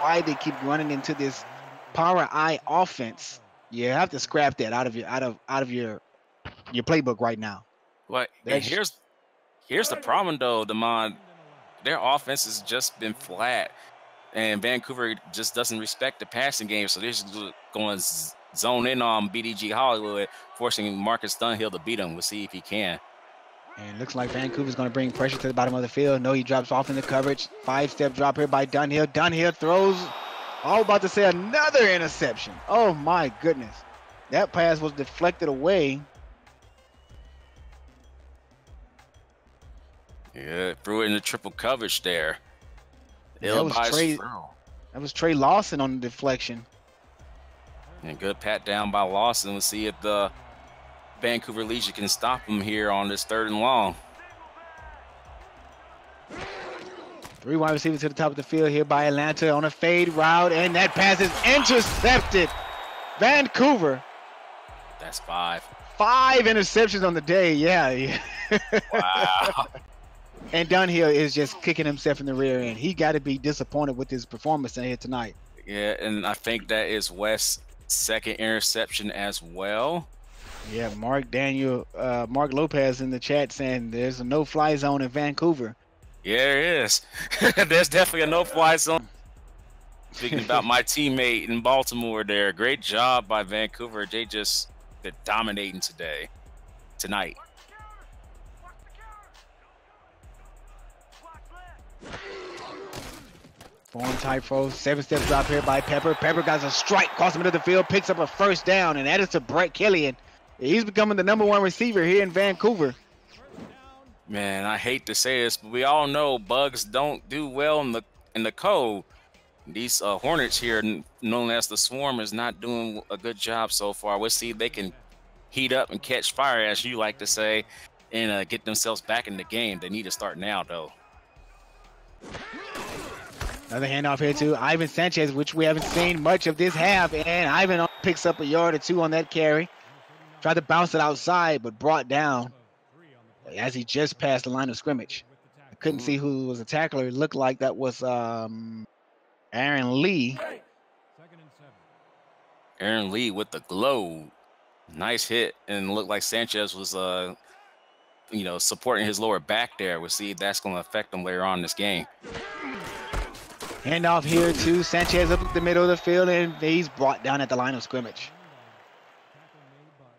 Why they keep running into this power I offense? You have to scrap that out of your playbook right now. But here's the problem though, Damon. Their offense has just been flat, and Vancouver just doesn't respect the passing game, so they're just going to zone in on BDG Hollywood, forcing Marcus Dunhill to beat him. We'll see if he can. And it looks like Vancouver's going to bring pressure to the bottom of the field. No, he drops off in the coverage. 5-step drop here by Dunhill. Dunhill throws. I was about to say another interception. Oh, my goodness. That pass was deflected away. Yeah, threw it in the triple coverage there. That was Trey Lawson on the deflection. And good pat down by Lawson. We'll see if the Vancouver Legion can stop him here on this 3rd and long. 3 wide receivers to the top of the field here by Atlanta on a fade route, and that pass is intercepted. Vancouver. That's 5. 5 interceptions on the day. Yeah. Wow. And Dunhill is just kicking himself in the rear end. He got to be disappointed with his performance in here tonight. Yeah, and I think that is West's 2nd interception as well. Yeah, Mark Lopez in the chat saying there's a no-fly zone in Vancouver. Yeah, there is. There's definitely a no-fly zone. Speaking about my teammate in Baltimore there, great job by Vancouver. They're dominating tonight. Form type throw, 7-step drop here by Pepper. Pepper got a strike across the middle of the field, picks up a 1st down, and that is to Brett Killian. He's becoming the #1 receiver here in Vancouver. Man, I hate to say this, but we all know bugs don't do well in the cold. These Hornets here, known as the Swarm, is not doing a good job so far. We'll see if they can heat up and catch fire, as you like to say, and get themselves back in the game. They need to start now, though. Another handoff here to Ivan Sanchez, which we haven't seen much of this half, and Ivan picks up a yard or 2 on that carry. Tried to bounce it outside, but brought down as he just passed the line of scrimmage. I couldn't see who was a tackler. It looked like that was Aaron Lee. Aaron Lee with the glow. Nice hit, and looked like Sanchez was, supporting his lower back there. We'll see if that's going to affect him later on in this game. Handoff here to Sanchez up the middle of the field, and he's brought down at the line of scrimmage.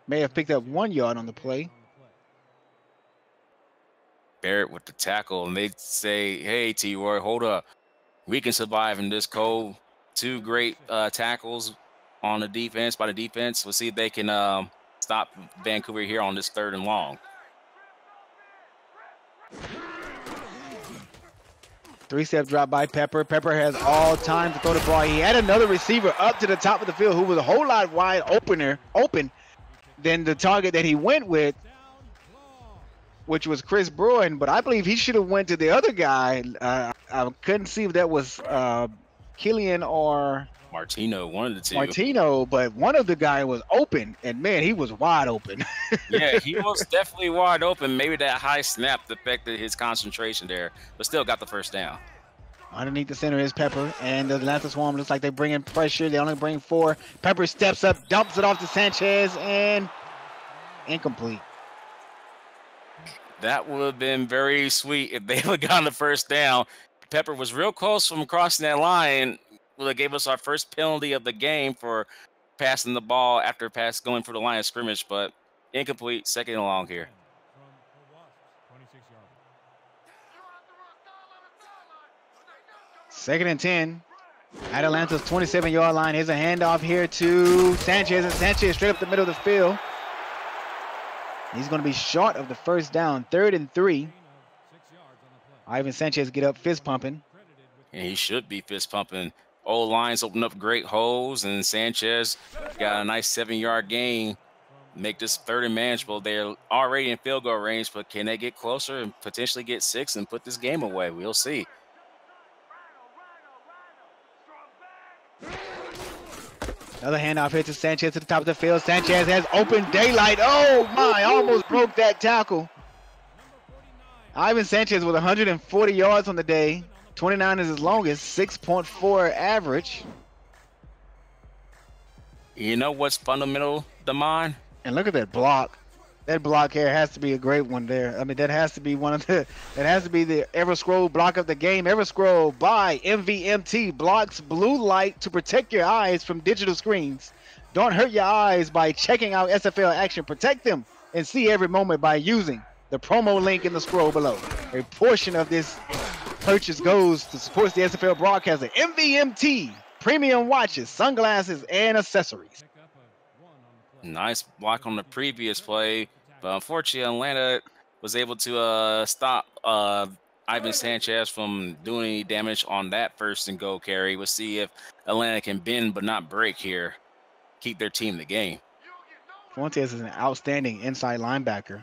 May have picked up 1 yard on the play. Barrett with the tackle, and they say, hey, T-Roy, hold up. We can survive in this cold. 2 great tackles on the defense, by the defense. We'll see if they can stop Vancouver here on this 3rd and long. 3-step drop by Pepper. Pepper has all time to throw the ball. He had another receiver up to the top of the field who was a whole lot wide open than the target that he went with, which was Chris Bruin. But I believe he should have went to the other guy. I couldn't see if that was Killian or Martino, one of the 2. Martino, but one of the guy was open, and man, he was wide open. Yeah, he was definitely wide open. Maybe that high snap affected his concentration there, but still got the 1st down. Underneath the center is Pepper, and the Atlanta Swarm looks like they bring in pressure. They only bring 4. Pepper steps up, dumps it off to Sanchez, and incomplete. That would have been very sweet if they would have gotten the 1st down. Pepper was real close from crossing that line. Well, it gave us our first penalty of the game for passing the ball after going for the line of scrimmage, but incomplete, 2nd and long here. Second and 10 at Atlanta's 27-yard line. Here's a handoff here to Sanchez, and Sanchez straight up the middle of the field. He's going to be short of the 1st down, 3rd and 3. Ivan Sanchez get up, fist pumping. And he should be fist pumping. Old lines open up great holes, and Sanchez got a nice 7-yard gain. Make this 3rd and manageable. They're already in field goal range, but can they get closer and potentially get 6 and put this game away? We'll see. Another handoff here to Sanchez to the top of the field. Sanchez has open daylight. Oh my, almost broke that tackle. Ivan Sanchez with 140 yards on the day. 29 is his longest, 6.4 average. You know what's fundamental, Damon? And look at that block. That block here has to be a great one there. I mean, that has to be that has to be the Everscroll block of the game. Everscroll by MVMT blocks blue light to protect your eyes from digital screens. Don't hurt your eyes by checking out SFL action. Protect them and see every moment by using the promo link in the scroll below. A portion of this purchase goes to support the SFL broadcaster. MVMT premium watches, sunglasses, and accessories. Nice block on the previous play, but unfortunately Atlanta was able to stop Ivan Sanchez from doing any damage on that 1st and goal carry. We'll see if Atlanta can bend but not break here, keep their team in the game. Fuentes is an outstanding inside linebacker.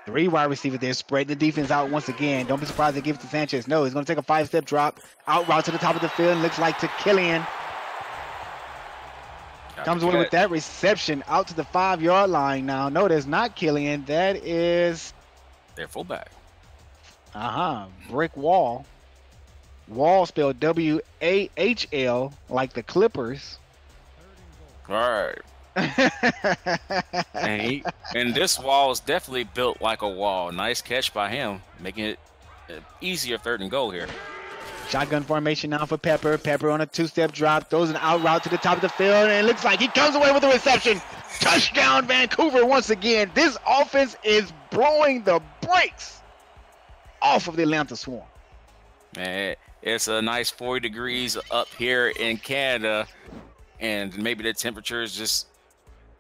3 wide receivers there, spreading the defense out once again. Don't be surprised they give it to Sanchez. No, he's going to take a 5-step drop, out route to the top of the field, and looks like to Killian. Comes away with that reception out to the 5-yard line now. No, that's not Killian. That is their fullback. Brick Wall. Wall spelled W-A-H-L like the Clippers. All right. and this wall is definitely built like a wall. Nice catch by him, making it easier 3rd and goal here. Shotgun formation now for Pepper. Pepper on a 2-step drop, throws an out route to the top of the field, and it looks like he comes away with a reception. Touchdown, Vancouver once again. This offense is blowing the brakes off of the Atlanta Swarm. Man, it's a nice 40 degrees up here in Canada, and maybe the temperature is just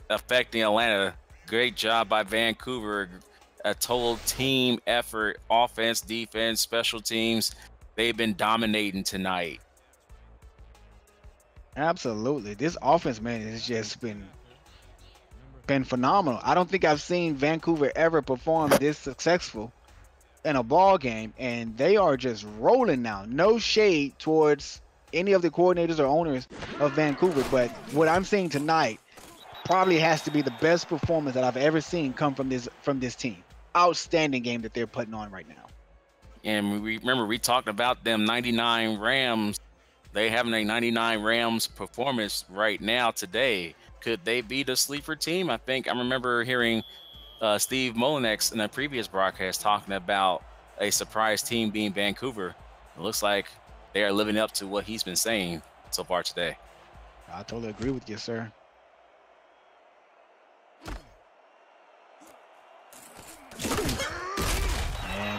affecting Atlanta. Great job by Vancouver. A total team effort, offense, defense, special teams. They've been dominating tonight. Absolutely. This offense, man, has just been phenomenal. I don't think I've seen Vancouver ever perform this successful in a ball game, and they are just rolling now. No shade towards any of the coordinators or owners of Vancouver, but what I'm seeing tonight probably has to be the best performance that I've ever seen come from this team. Outstanding game that they're putting on right now. And we talked about them 99 Rams. They having a 99 Rams performance right now today. Could they be the sleeper team? I remember hearing Steve Molinex in a previous broadcast talking about a surprise team being Vancouver. It looks like they are living up to what he's been saying so far today. I totally agree with you, sir.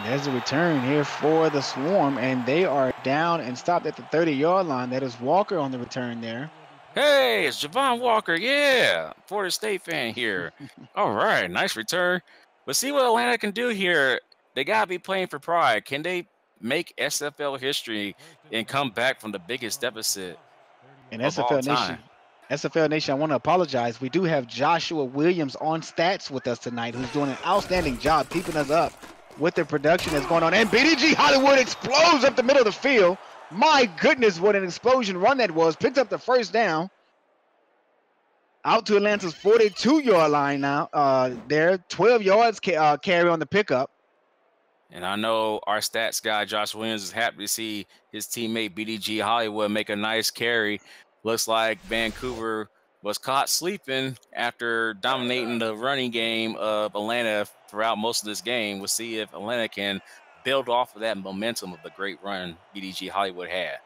There's a return here for the Swarm, and they are down and stopped at the 30-yard line. That is Walker on the return there. Hey, it's Javon Walker. Yeah, Florida State fan here. All right, nice return. But see what Atlanta can do here. They got to be playing for pride. Can they make SFL history and come back from the biggest deficit and of all time? SFL Nation, I want to apologize. We do have Joshua Williams on stats with us tonight, who's doing an outstanding job keeping us up with the production that's going on. And BDG Hollywood explodes up the middle of the field. My goodness, what an explosion run that was. Picked up the 1st down. Out to Atlanta's 42-yard line now. There, 12 yards carry on the pickup. And I know our stats guy, Josh Williams, is happy to see his teammate BDG Hollywood make a nice carry. Looks like Vancouver was caught sleeping after dominating the running game of Atlanta throughout most of this game. We'll see if Atlanta can build off of that momentum of the great run BDG Hollywood had.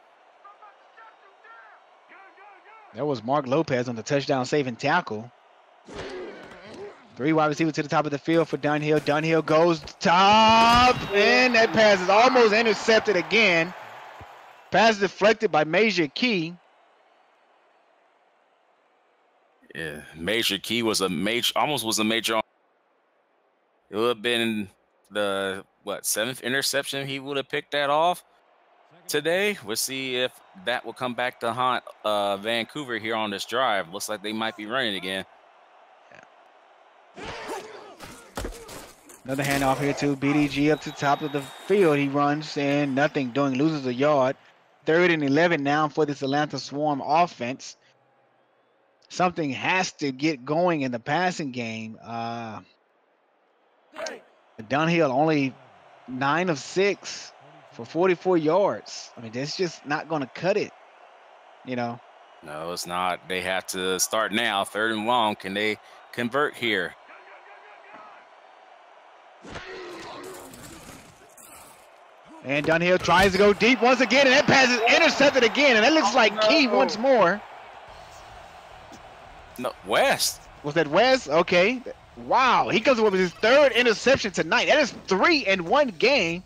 That was Mark Lopez on the touchdown saving tackle. 3 wide receivers to the top of the field for Dunhill. Dunhill goes top, and that pass is almost intercepted again. Pass deflected by Major Key. Yeah, Major Key was almost was a major. It would have been the 7th interception he would have picked that off. today. We'll see if that will come back to haunt Vancouver here on this drive. Looks like they might be running again. Another handoff here to BDG up to the top of the field. He runs and nothing doing, loses a yard. 3rd and 11 now for this Atlanta Swarm offense. Something has to get going in the passing game. Dunhill only 9 of 6 for 44 yards. I mean, that's just not going to cut it, you know. No, it's not. They have to start now. 3rd and long. Can they convert here? And Dunhill tries to go deep once again, and that pass is intercepted again, and that looks like Key once more. No, West. Was that West? Okay. Wow, he comes up with his 3rd interception tonight. That is 3 in one game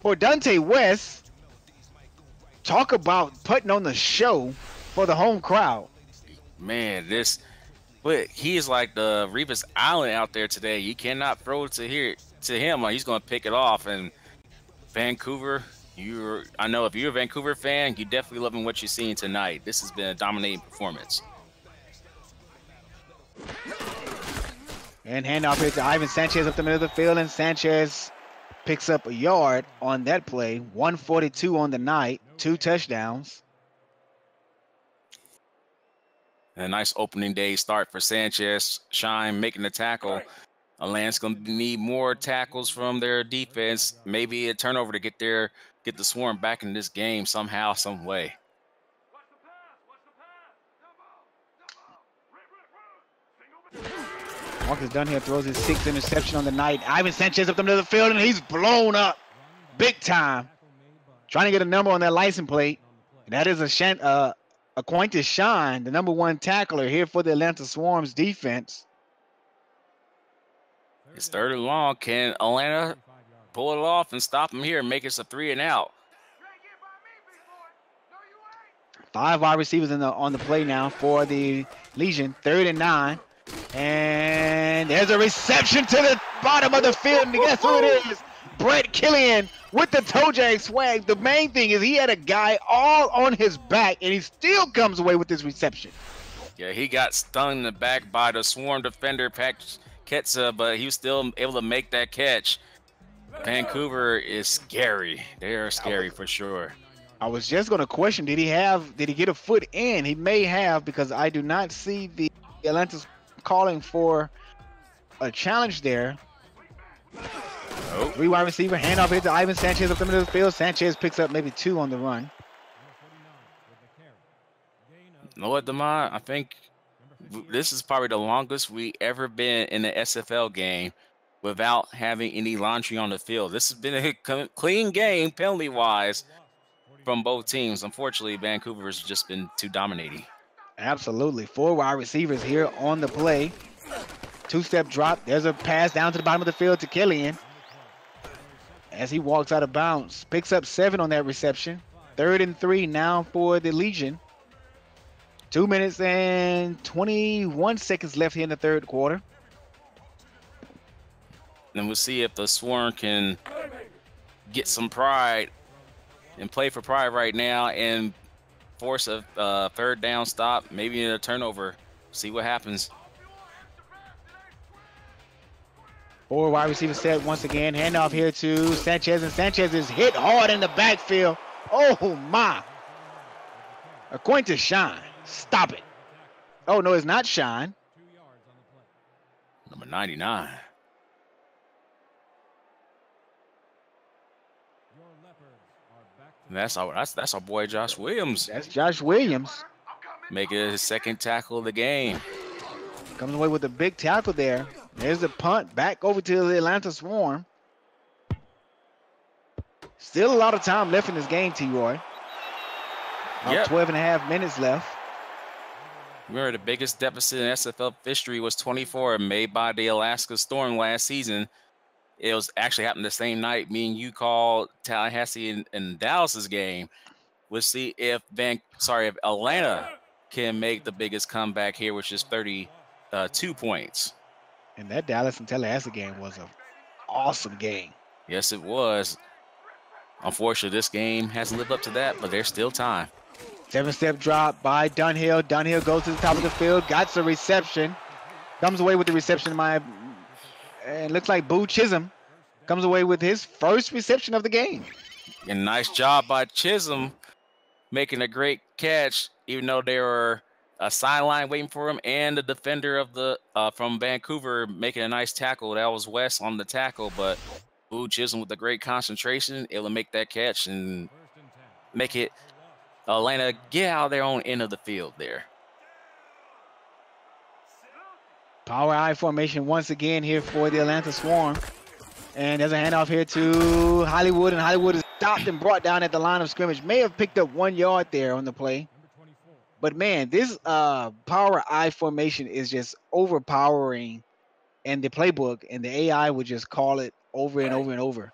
for Dante West. Talk about putting on the show for the home crowd. Man, but he is like the Revis Island out there today. You cannot throw it to him, or he's going to pick it off. And Vancouver, I know if you're a Vancouver fan, you're definitely loving what you're seeing tonight. This has been a dominating performance. And handoff here to Ivan Sanchez up the middle of the field, and Sanchez picks up a yard on that play. 142 on the night, 2 touchdowns. A nice opening day start for Sanchez. Shine making the tackle. Atlanta's going to need more tackles from their defense. Maybe a turnover to get the Swarm back in this game somehow, some way. Marcus Dunhill throws his 6th interception on the night. Ivan Sanchez up the middle of the field, and he's blown up big time. Trying to get a number on that license plate. And that is Acquainted Shine, the #1 tackler here for the Atlanta Swarm's defense. It's 3rd and long. Can Atlanta pull it off and stop him here and make it a 3 and out? 5 wide receivers on the play now for the Legion. 3rd and 9. And there's a reception to the bottom of the field. And guess who it is? Brett Killian with the toe jag swag. The main thing is he had a guy all on his back, and he still comes away with this reception. Yeah, he got stung in the back by the Swarm defender, Ketsa, but he was still able to make that catch. Vancouver is scary. They are scary for sure. I was just going to question, did he get a foot in? He may have, because I do not see the Atlanta's calling for a challenge there. Nope. 3 wide receiver, handoff here to Ivan Sanchez up the middle of the field. Sanchez picks up maybe 2 on the run. You know what, Damon? I think this is probably the longest we ever been in the SFL game without having any laundry on the field. This has been a clean game penalty-wise from both teams. Unfortunately, Vancouver has just been too dominating. Absolutely. 4 wide receivers here on the play. 2-step drop. There's a pass down to the bottom of the field to Killian as he walks out of bounds. Picks up 7 on that reception. 3rd and 3 now for the Legion. 2 minutes and 21 seconds left here in the 3rd quarter. And we'll see if the Swarm can get some pride and play for pride right now and force a 3rd down stop, maybe a turnover. See what happens. 4 wide receiver set once again. Handoff here to Sanchez, and Sanchez is hit hard in the backfield. Oh my! Acquainted Shine. Stop it. Oh no, it's not Shine. Number 99. And that's our boy Josh Williams. That's Josh Williams. Making his 2nd tackle of the game. Comes away with a big tackle there. There's the punt back over to the Atlanta Swarm. Still a lot of time left in this game, T-Roy. About 12 and a half minutes left. Remember, the biggest deficit in SFL history was 24, made by the Alaska Storm last season. It was actually happened the same night me and you called Tallahassee and Dallas's game. We'll see if Atlanta can make the biggest comeback here, which is 32 points. And that Dallas and Tallahassee game was an awesome game. Yes, it was. Unfortunately, this game hasn't lived up to that, but there's still time. 7-step drop by Dunhill. Dunhill goes to the top of the field, got the reception, comes away with the reception. And looks like Boo Chisholm comes away with his first reception of the game. And nice job by Chisholm making a great catch, even though there were a sideline waiting for him and the defender of the from Vancouver making a nice tackle. That was West on the tackle, but Boo Chisholm with a great concentration, able to make that catch and make it Atlanta get out of their own end of the field there. Power I formation once again here for the Atlanta Swarm. And there's a handoff here to Hollywood, and Hollywood is stopped and brought down at the line of scrimmage. May have picked up 1 yard there on the play. But, man, this power I formation is just overpowering in the playbook, and the AI would just call it over and over and over.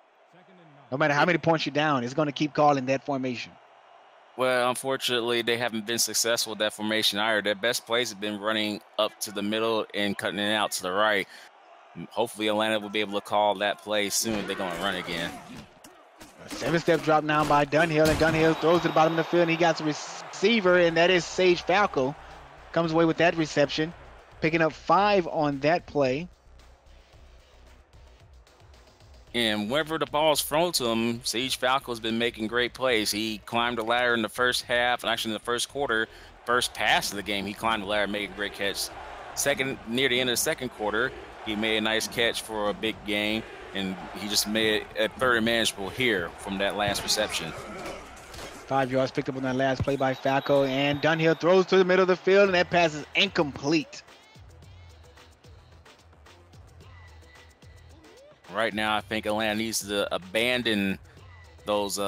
No matter how many points you're down, it's going to keep calling that formation. Well, unfortunately, they haven't been successful with that formation either. Their best plays have been running up to the middle and cutting it out to the right. Hopefully, Atlanta will be able to call that play soon. They're going to run again. A 7-step drop now by Dunhill, and Dunhill throws to the bottom of the field, and he got the receiver, and that is Sage Falco. Comes away with that reception, picking up 5 on that play. And whenever the ball's thrown to him, Sage Falco has been making great plays. He climbed the ladder in the first half, and actually in the first quarter, first pass of the game, he climbed the ladder, made a great catch. Near the end of the second quarter, he made a nice catch for a big gain, and he just made it very manageable here from that last reception. 5 yards picked up on that last play by Falco, and Dunhill throws to the middle of the field, and that pass is incomplete. Right now, I think Atlanta needs to abandon those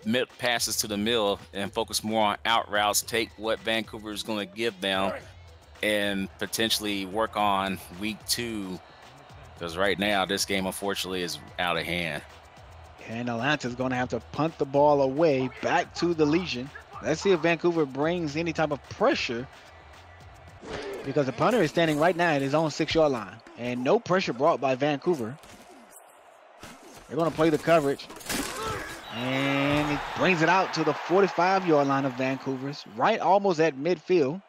mid passes to the middle and focus more on out routes, take what Vancouver is going to give them, and potentially work on week 2. Because right now, this game, unfortunately, is out of hand. And Atlanta's going to have to punt the ball away back to the Legion. Let's see if Vancouver brings any type of pressure, because the punter is standing right now at his own 6-yard line. And no pressure brought by Vancouver. They're going to play the coverage. And he brings it out to the 45-yard line of Vancouver's, right almost at midfield.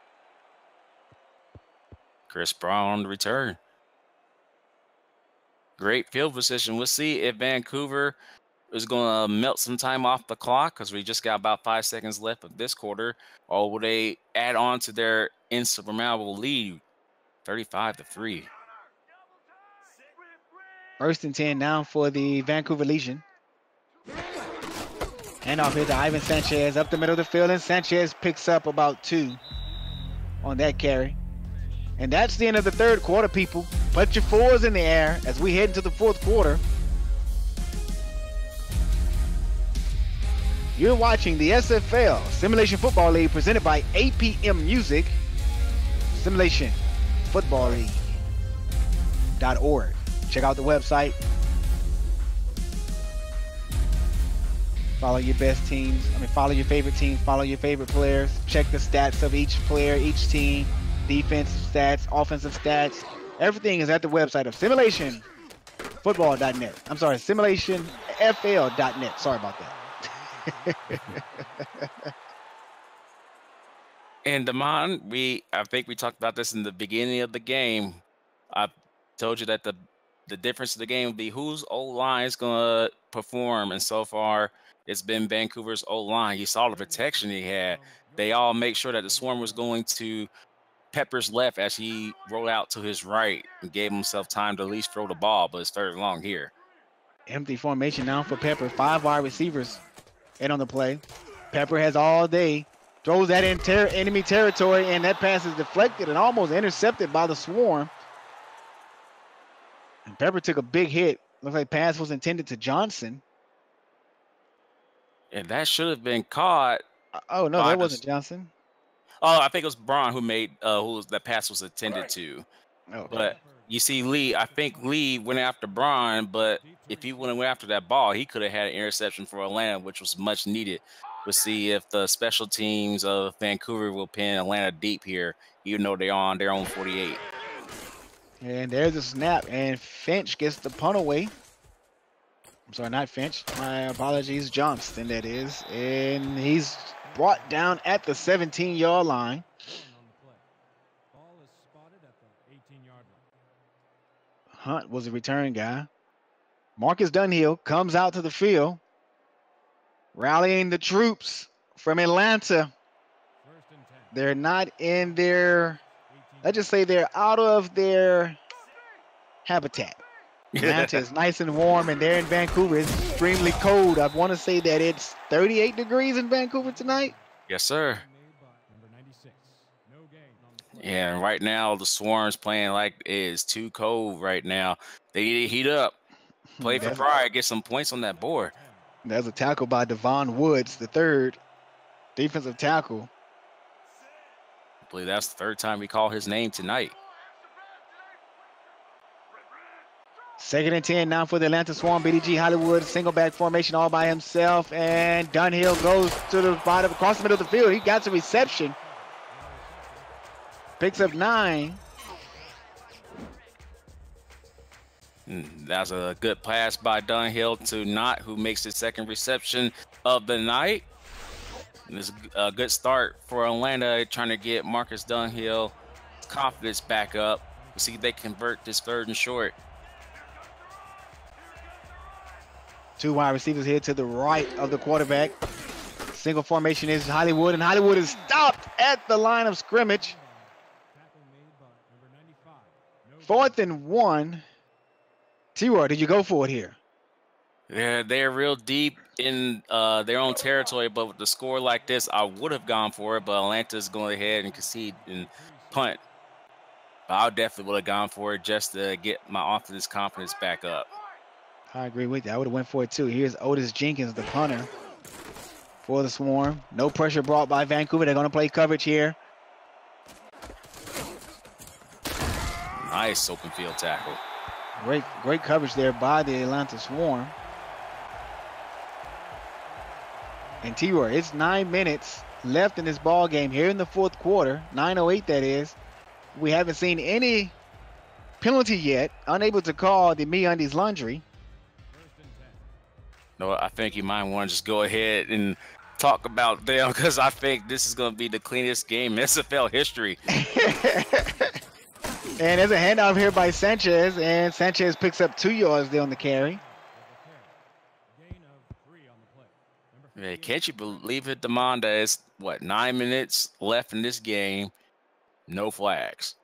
Chris Brown on the return. Great field position. We'll see if Vancouver is going to melt some time off the clock, because we just got about 5 seconds left of this quarter, or will they add on to their insurmountable lead, 35-3. 1st and 10 now for the Vancouver Legion. Handoff here to Ivan Sanchez up the middle of the field, and Sanchez picks up about 2 on that carry. And that's the end of the third quarter, people. Put your 4s in the air as we head into the 4th quarter. You're watching the SFL Simulation Football League presented by APM Music. Simulation Football League.org. Check out the website. Follow your best teams. Follow your favorite teams. Follow your favorite players. Check the stats of each player, each team. Defensive stats, offensive stats. Everything is at the website of simulationfootball.net. I'm sorry, simulationfl.net. Sorry about that. And Damon, I think we talked about this in the beginning of the game. I told you that the difference of the game would be whose O-line is going to perform, and so far it's been Vancouver's O-line. You saw the protection he had. They all make sure that the Swarm was going to Pepper's left as he rolled out to his right and gave himself time to at least throw the ball, but it's 3rd and long here. Empty formation now for Pepper. 5 wide receivers in on the play. Pepper has all day. Throws that in enemy territory, and that pass is deflected and almost intercepted by the Swarm. And Pepper took a big hit. Looks like pass was intended to Johnson. And that should have been caught. Oh, no, that wasn't Johnson. Oh, I think it was Braun who made that pass was intended to. Okay. But you see, I think Lee went after Braun, but if he wouldn't went after that ball, he could have had an interception for Atlanta, which was much needed. We'll see if the special teams of Vancouver will pin Atlanta deep here, even though they're on their own 48. And there's a snap, and Finch gets the punt away. I'm sorry, not Finch. My apologies. Johnston, that is. And he's brought down at the 17-yard line. Hunt was the return guy. Marcus Dunhill comes out to the field, rallying the troops from Atlanta. They're not in their, let's just say they're out of their habitat. Atlanta is nice and warm, and they're in Vancouver. It's extremely cold. I want to say that it's 38 degrees in Vancouver tonight. Yes, sir. Yeah, and right now the Swarm's playing like it is too cold right now. They need to heat up, play for pride, get some points on that board. There's a tackle by Devon Woods, the third defensive tackle. I believe that's the third time we call his name tonight. 2nd and 10 now for the Atlanta Swarm. BDG Hollywood, single back formation all by himself. And Dunhill goes to the bottom, across the middle of the field. He got some reception. Picks up 9. That's a good pass by Dunhill to Knott, who makes his second reception of the night. It's a good start for Atlanta, trying to get Marcus Dunhill confidence back up. We'll see if they convert this 3rd and short. 2 wide receivers here to the right of the quarterback. Single formation is Hollywood, and Hollywood is stopped at the line of scrimmage. 4th and 1. T-Roy, did you go for it here? Yeah, they're real deep in their own territory, but with the score like this, I would have gone for it, but Atlanta's going ahead and concede and punt. But I definitely would have gone for it just to get my offense confidence back up. I agree with you. I would have went for it too. Here's Otis Jenkins, the punter for the Swarm. No pressure brought by Vancouver. They're going to play coverage here. Nice open field tackle. Great coverage there by the Atlanta Swarm. And T-Roy, it's 9 minutes left in this ball game here in the 4th quarter. 9:08 that is. We haven't seen any penalty yet. Unable to call the MeUndies laundry. No, I think you might want to just go ahead and talk about them, because I think this is going to be the cleanest game in SFL history. And there's a handoff here by Sanchez, and Sanchez picks up 2 yards there on the carry. Yeah, can't you believe it, Demonda? It's, 9 minutes left in this game, no flags.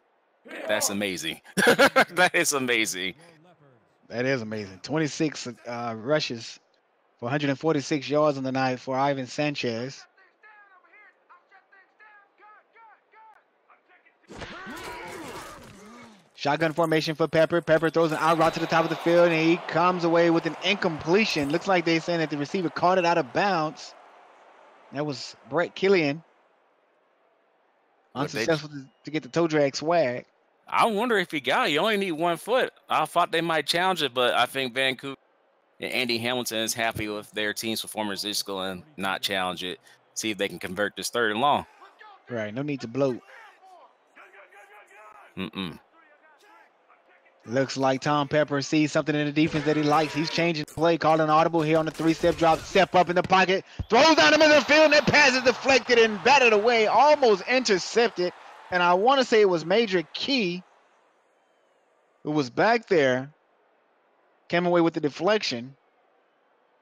That's amazing. That is amazing. That is amazing. 26 rushes for 146 yards on the night for Ivan Sanchez. Shotgun formation for Pepper. Pepper throws an out route to the top of the field, and he comes away with an incompletion. Looks like they're saying that the receiver caught it out of bounds. That was Brett Killian. Unsuccessful to get the toe drag swag. I wonder if he got it. You only need 1 foot. I thought they might challenge it, but I think Vancouver and Andy Hamilton is happy with their team's performance. They're just going to not challenge it. See if they can convert this 3rd and long. Right, no need to bloat. Looks like Tom Pepper sees something in the defense that he likes. He's changing the play, calling an audible here on the 3-step drop. Step up in the pocket, throws down the middle of the field, and that pass is deflected and batted away, almost intercepted. And I want to say it was Major Key who was back there, came away with the deflection.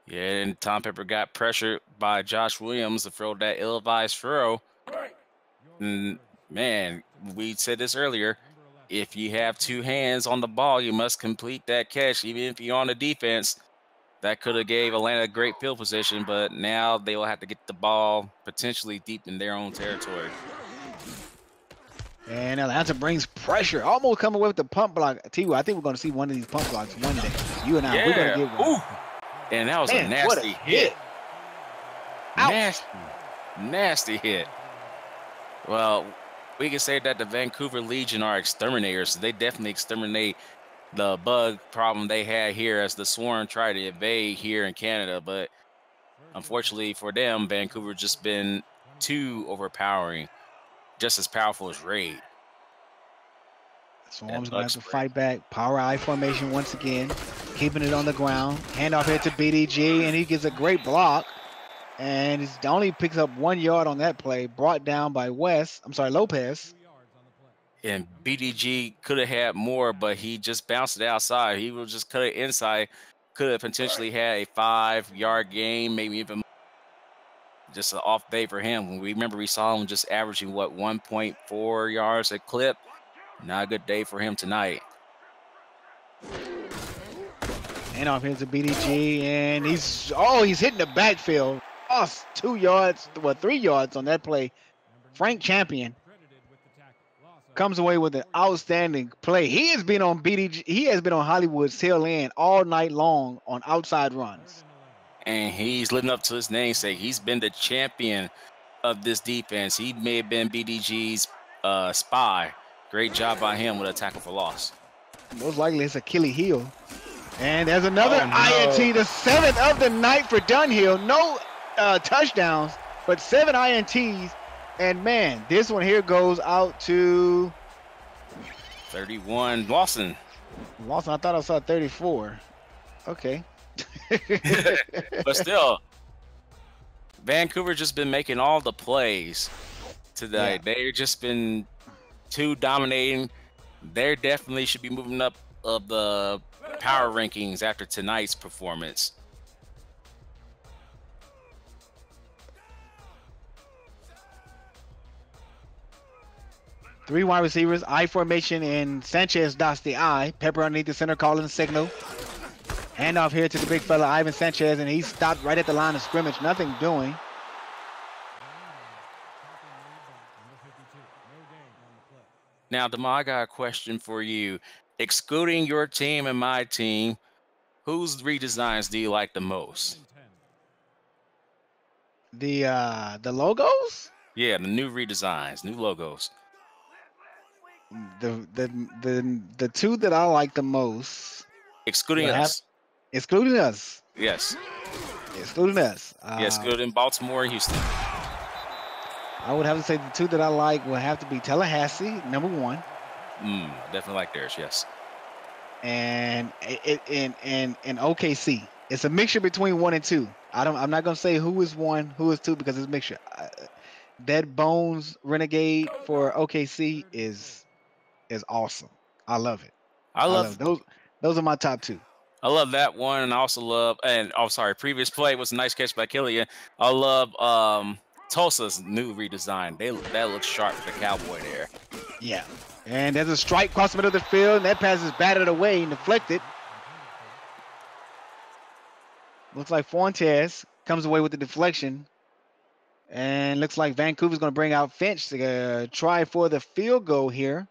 Yeah, and Tom Pepper got pressured by Josh Williams to throw that ill-advised throw. And, man, we said this earlier. If you have 2 hands on the ball, you must complete that catch, even if you're on the defense. That could have gave Atlanta great field position, but now they will have to get the ball potentially deep in their own territory. And Atlanta brings pressure, almost coming away with the pump block. T.Y., I think we're going to see one of these pump blocks one day. You and I, we're going to get one. Ooh. And that was a nasty hit. Nasty hit. Well, we can say that the Vancouver Legion are exterminators. So they definitely exterminate the bug problem they had here as the Swarm tried to evade here in Canada. But unfortunately for them, Vancouver just been too overpowering, just as powerful as Raid. Swarm's going to have to fight back. Power I formation once again. keeping it on the ground. Handoff here to BDG, and he gets a great block. And he only picks up 1 yard on that play, brought down by Lopez. And BDG could have had more, but he just bounced it outside. He will just cut it inside. Could have potentially had a 5-yard gain, maybe even just an off day for him. Remember, we saw him just averaging, 1.4 yards a clip. Not a good day for him tonight. Handoff here to BDG, and he's hitting the backfield. Lost 2 yards, 3 yards on that play. Frank Champion comes away with an outstanding play. He has been on BDG. He has been on Hollywood's tail end all night long on outside runs. And he's living up to his namesake. He's been the champion of this defense. He may have been BDG's spy. Great job by him with a tackle for loss. Most likely it's Achilles heel. And there's another INT, the 7th of the night for Dunhill. No touchdowns, but 7 INTs. And man, this one here goes out to 31, Lawson. Lawson, I thought I saw 34. Okay. But still, Vancouver just been making all the plays today. Yeah. They've just been too dominating. They definitely should be moving up of the power rankings after tonight's performance. Three wide receivers, I formation, and Sanchez dots the I. Pepper underneath the center calling the signal. Handoff here to the big fella, Ivan Sanchez, and he stopped right at the line of scrimmage. Nothing doing. Now, Demar, I got a question for you. Excluding your team and my team, whose redesigns do you like the most? The logos? Yeah, the new redesigns, new logos. The two that I like the most. Excluding us. Excluding us. Yes. Excluding us. Yes, excluding Baltimore and Houston. I would have to say the two that I like will have to be Tallahassee, number 1. Definitely like theirs, yes. And OKC. It's a mixture between 1 and 2. I'm not gonna say who is 1, who is 2, because it's a mixture. That Bones Renegade for OKC is awesome. I love it. I love those are my top 2. I love that one, and I also love previous play was a nice catch by Killian. I love Tulsa's new redesign. That looks sharp for the Cowboy there. Yeah. And there's a strike across the middle of the field, and that pass is batted away and deflected. Looks like Fuentes comes away with the deflection. And looks like Vancouver's going to bring out Finch to try for the field goal here.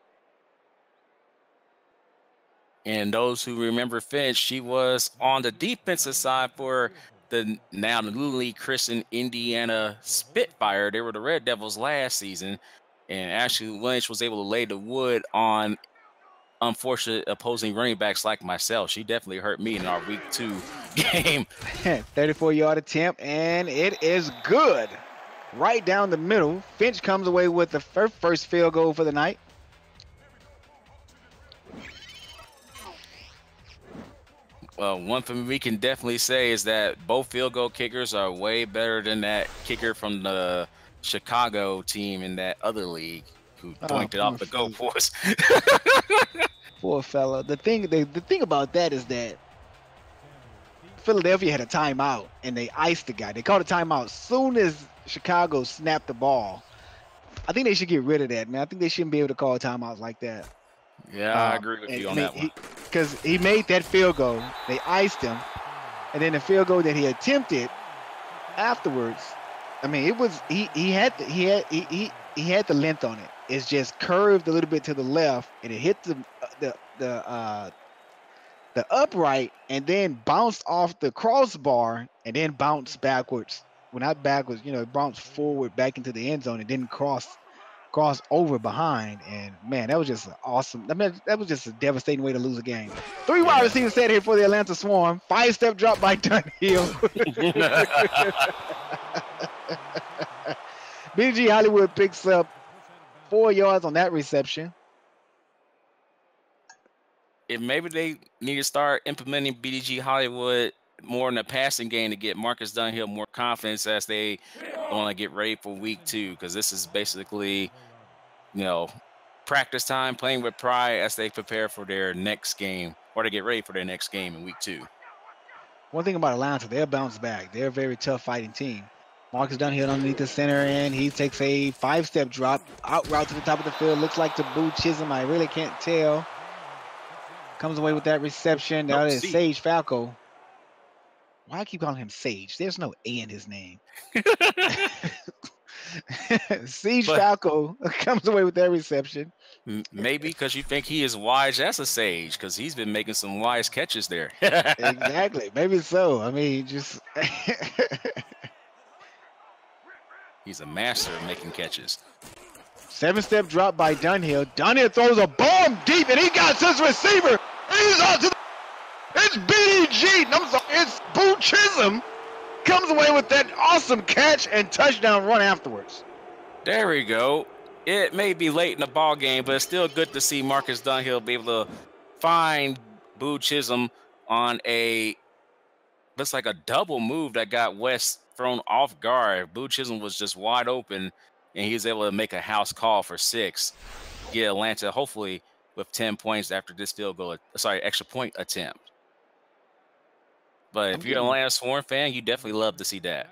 And those who remember Finch, she was on the defensive side for the newly christened Indiana Spitfire. They were the Red Devils last season. And Ashley Lynch was able to lay the wood on unfortunate opposing running backs like myself. She definitely hurt me in our week 2 game. 34-yard attempt, and it is good. Right down the middle. Finch comes away with the first field goal for the night. Well, one thing we can definitely say is that both field goal kickers are way better than that kicker from the Chicago team in that other league who doinked it off the goalpost. Poor fella. The thing about that is that Philadelphia had a timeout and they iced the guy. They called a timeout as soon as Chicago snapped the ball. I think they should get rid of that, man. I think they shouldn't be able to call timeouts like that. Yeah, I agree with you on that one. Because he made that field goal, they iced him, and then the field goal that he attempted afterwards. I mean, it was he had the length on it. It's just curved a little bit to the left, and it hit the upright, and then bounced off the crossbar, and then bounced backwards. Well, not backwards, it bounced forward back into the end zone, and didn't cross over behind. And man, that was just awesome. I mean, that was just a devastating way to lose a game. 3 wide receivers set here for the Atlanta Swarm. 5-step drop by Dunhill. BG Hollywood picks up 4 yards on that reception. maybe they need to start implementing BDG Hollywood more in the passing game to get Marcus Dunhill more confidence as they want to get ready for week 2, because this is basically, practice time, playing with pride as they prepare for their next game or to get ready for their next game in week 2. One thing about Atlanta, they'll bounce back. They're a very tough fighting team. Marcus Dunhill underneath the center, and he takes a 5-step drop, out route to the top of the field. Looks like to Boo Chisholm. I really can't tell. Comes away with that reception. That is Sage Falco. Why I keep calling him Sage? There's no A in his name. Sage Falco comes away with that reception. Maybe because you think he is wise as a sage, because he's been making some wise catches there. Exactly. Maybe so. I mean, just... He's a master of making catches. 7-step drop by Dunhill. Dunhill throws a bomb deep, and he got his receiver. He's on to the... It's BDG. I'm sorry, it's Boo Chisholm. Comes away with that awesome catch and touchdown run afterwards. There we go. It may be late in the ball game, but it's still good to see Marcus Dunhill be able to find Boo Chisholm on looks like a double move that got West thrown off guard. Boo Chisholm was just wide open, and he was able to make a house call for 6. Get Atlanta hopefully with 10 points after this extra point attempt. But if you're an Atlanta Swarm fan, you definitely love to see that.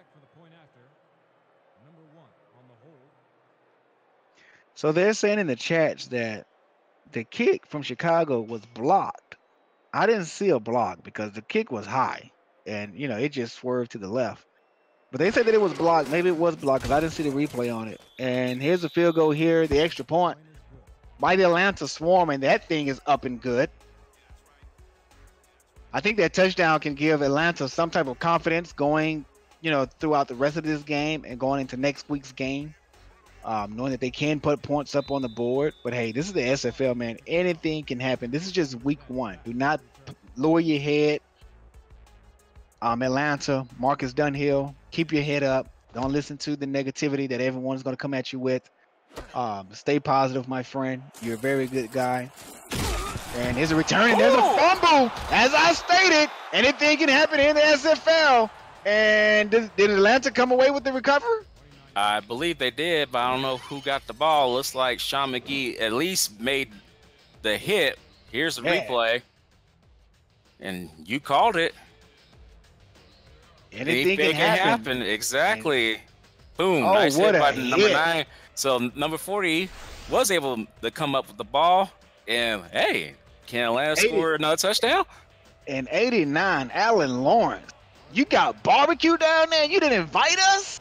So they're saying in the chats that the kick from Chicago was blocked. I didn't see a block because the kick was high, and it just swerved to the left. But they said that it was blocked. Maybe it was blocked because I didn't see the replay on it. And here's the field goal here, the extra point by the Atlanta Swarm, and that thing is up and good. I think that touchdown can give Atlanta some type of confidence going, throughout the rest of this game and going into next week's game, knowing that they can put points up on the board. But hey, this is the SFL, man. Anything can happen. This is just week 1. Do not lower your head. Atlanta, Marcus Dunhill, keep your head up. Don't listen to the negativity that everyone's going to come at you with. Stay positive, my friend. You're a very good guy. And there's a return, and there's a fumble. As I stated, anything can happen in the SFL. And did Atlanta come away with the recovery? I believe they did, but I don't know who got the ball. Looks like Sean McGee at least made the hit. Here's the replay. And you called it. Anything can happen. Exactly. Boom. Nice hit by number 9. So number 40 was able to come up with the ball. And, hey, can Atlanta score another touchdown? And 89, Alan Lawrence. You got barbecue down there? You didn't invite us?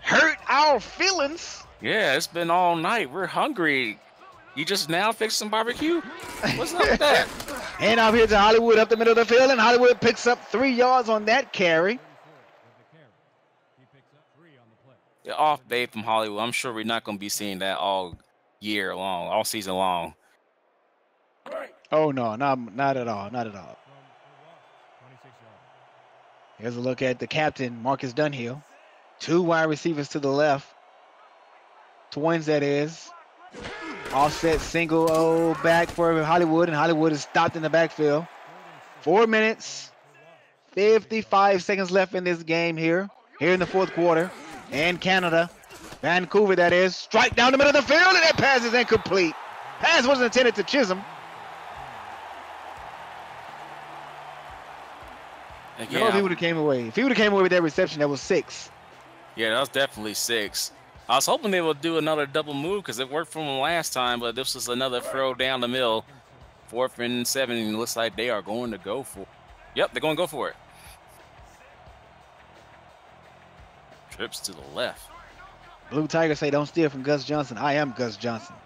Hurt our feelings. Yeah, it's been all night. We're hungry. You just now fixed some barbecue? What's up with that? And out here to Hollywood up the middle of the field, and Hollywood picks up 3 yards on that carry. Off bait from Hollywood. I'm sure we're not going to be seeing that all year long, all season long. Oh, no, not at all. Not at all. Here's a look at the captain, Marcus Dunhill. 2 wide receivers to the left. Twins, that is. Offset single back for Hollywood, and Hollywood is stopped in the backfield. 4 minutes, 55 seconds left in this game here in the 4th quarter. And Canada, Vancouver, that is. Strike down the middle of the field, and that pass is incomplete. Pass wasn't intended to Chisholm. Again, if he would have came away. If he would have came away with that reception, that was 6. Yeah, that was definitely 6. I was hoping they would do another double move because it worked for them last time, but this was another throw down the middle. 4th and 7, and it looks like they are going to go for it. Yep, they're going to go for it. Trips to the left. Blue Tiger say, don't steal from Gus Johnson. I am Gus Johnson.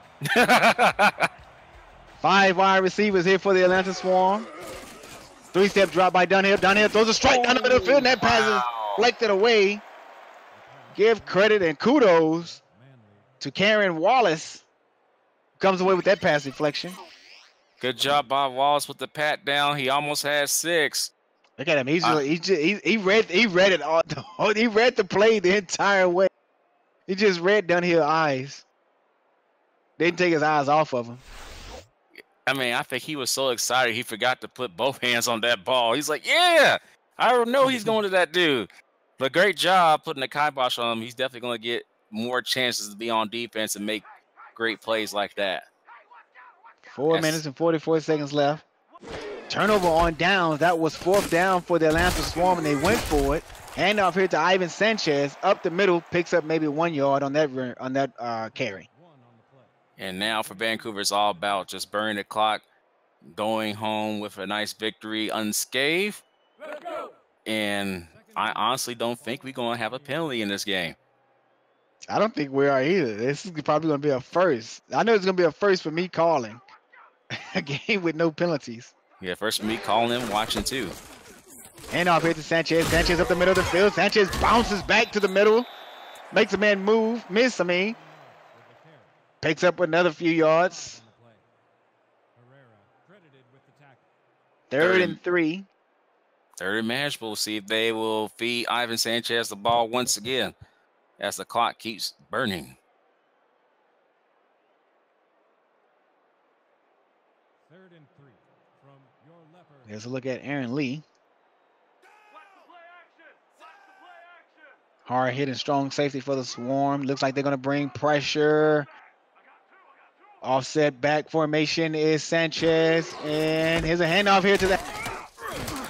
5 wide receivers here for the Atlanta Swarm. 3-step drop by Dunhill. Dunhill throws a strike down the middle of the field, and that pass is deflected away. Give credit and kudos to Karen Wallace. Comes away with that pass deflection. Good job by Wallace with the pat down. He almost had 6. Look at him. He read it all. He read the play the entire way. He just read Dunhill's eyes. Didn't take his eyes off of him. I mean, I think he was so excited he forgot to put both hands on that ball. He's like, yeah, I don't know he's going to that dude. But great job putting the kibosh on him. He's definitely going to get more chances to be on defense and make great plays like that. 4 minutes and 44 seconds left. Turnover on downs. That was 4th down for the Atlanta Swarm, and they went for it. Handoff here to Ivan Sanchez. Up the middle, picks up maybe 1 yard on that carry. And now for Vancouver, it's all about just burning the clock, going home with a nice victory unscathed. And I honestly don't think we're going to have a penalty in this game. I don't think we are either. This is probably going to be a first. I know it's going to be a first for me calling a game with no penalties. Yeah, first for me calling and watching too. Handoff here to Sanchez. Sanchez up the middle of the field. Sanchez bounces back to the middle. Makes a man miss. Picks up another few yards. 3rd and 3. 3rd and manageable. See if they will feed Ivan Sanchez the ball once again as the clock keeps burning. 3rd and 3 from your leopard. Here's a look at Aaron Lee. Hard hit and strong safety for the Swarm. Looks like they're going to bring pressure. Offset back formation is Sanchez. And here's a handoff here to the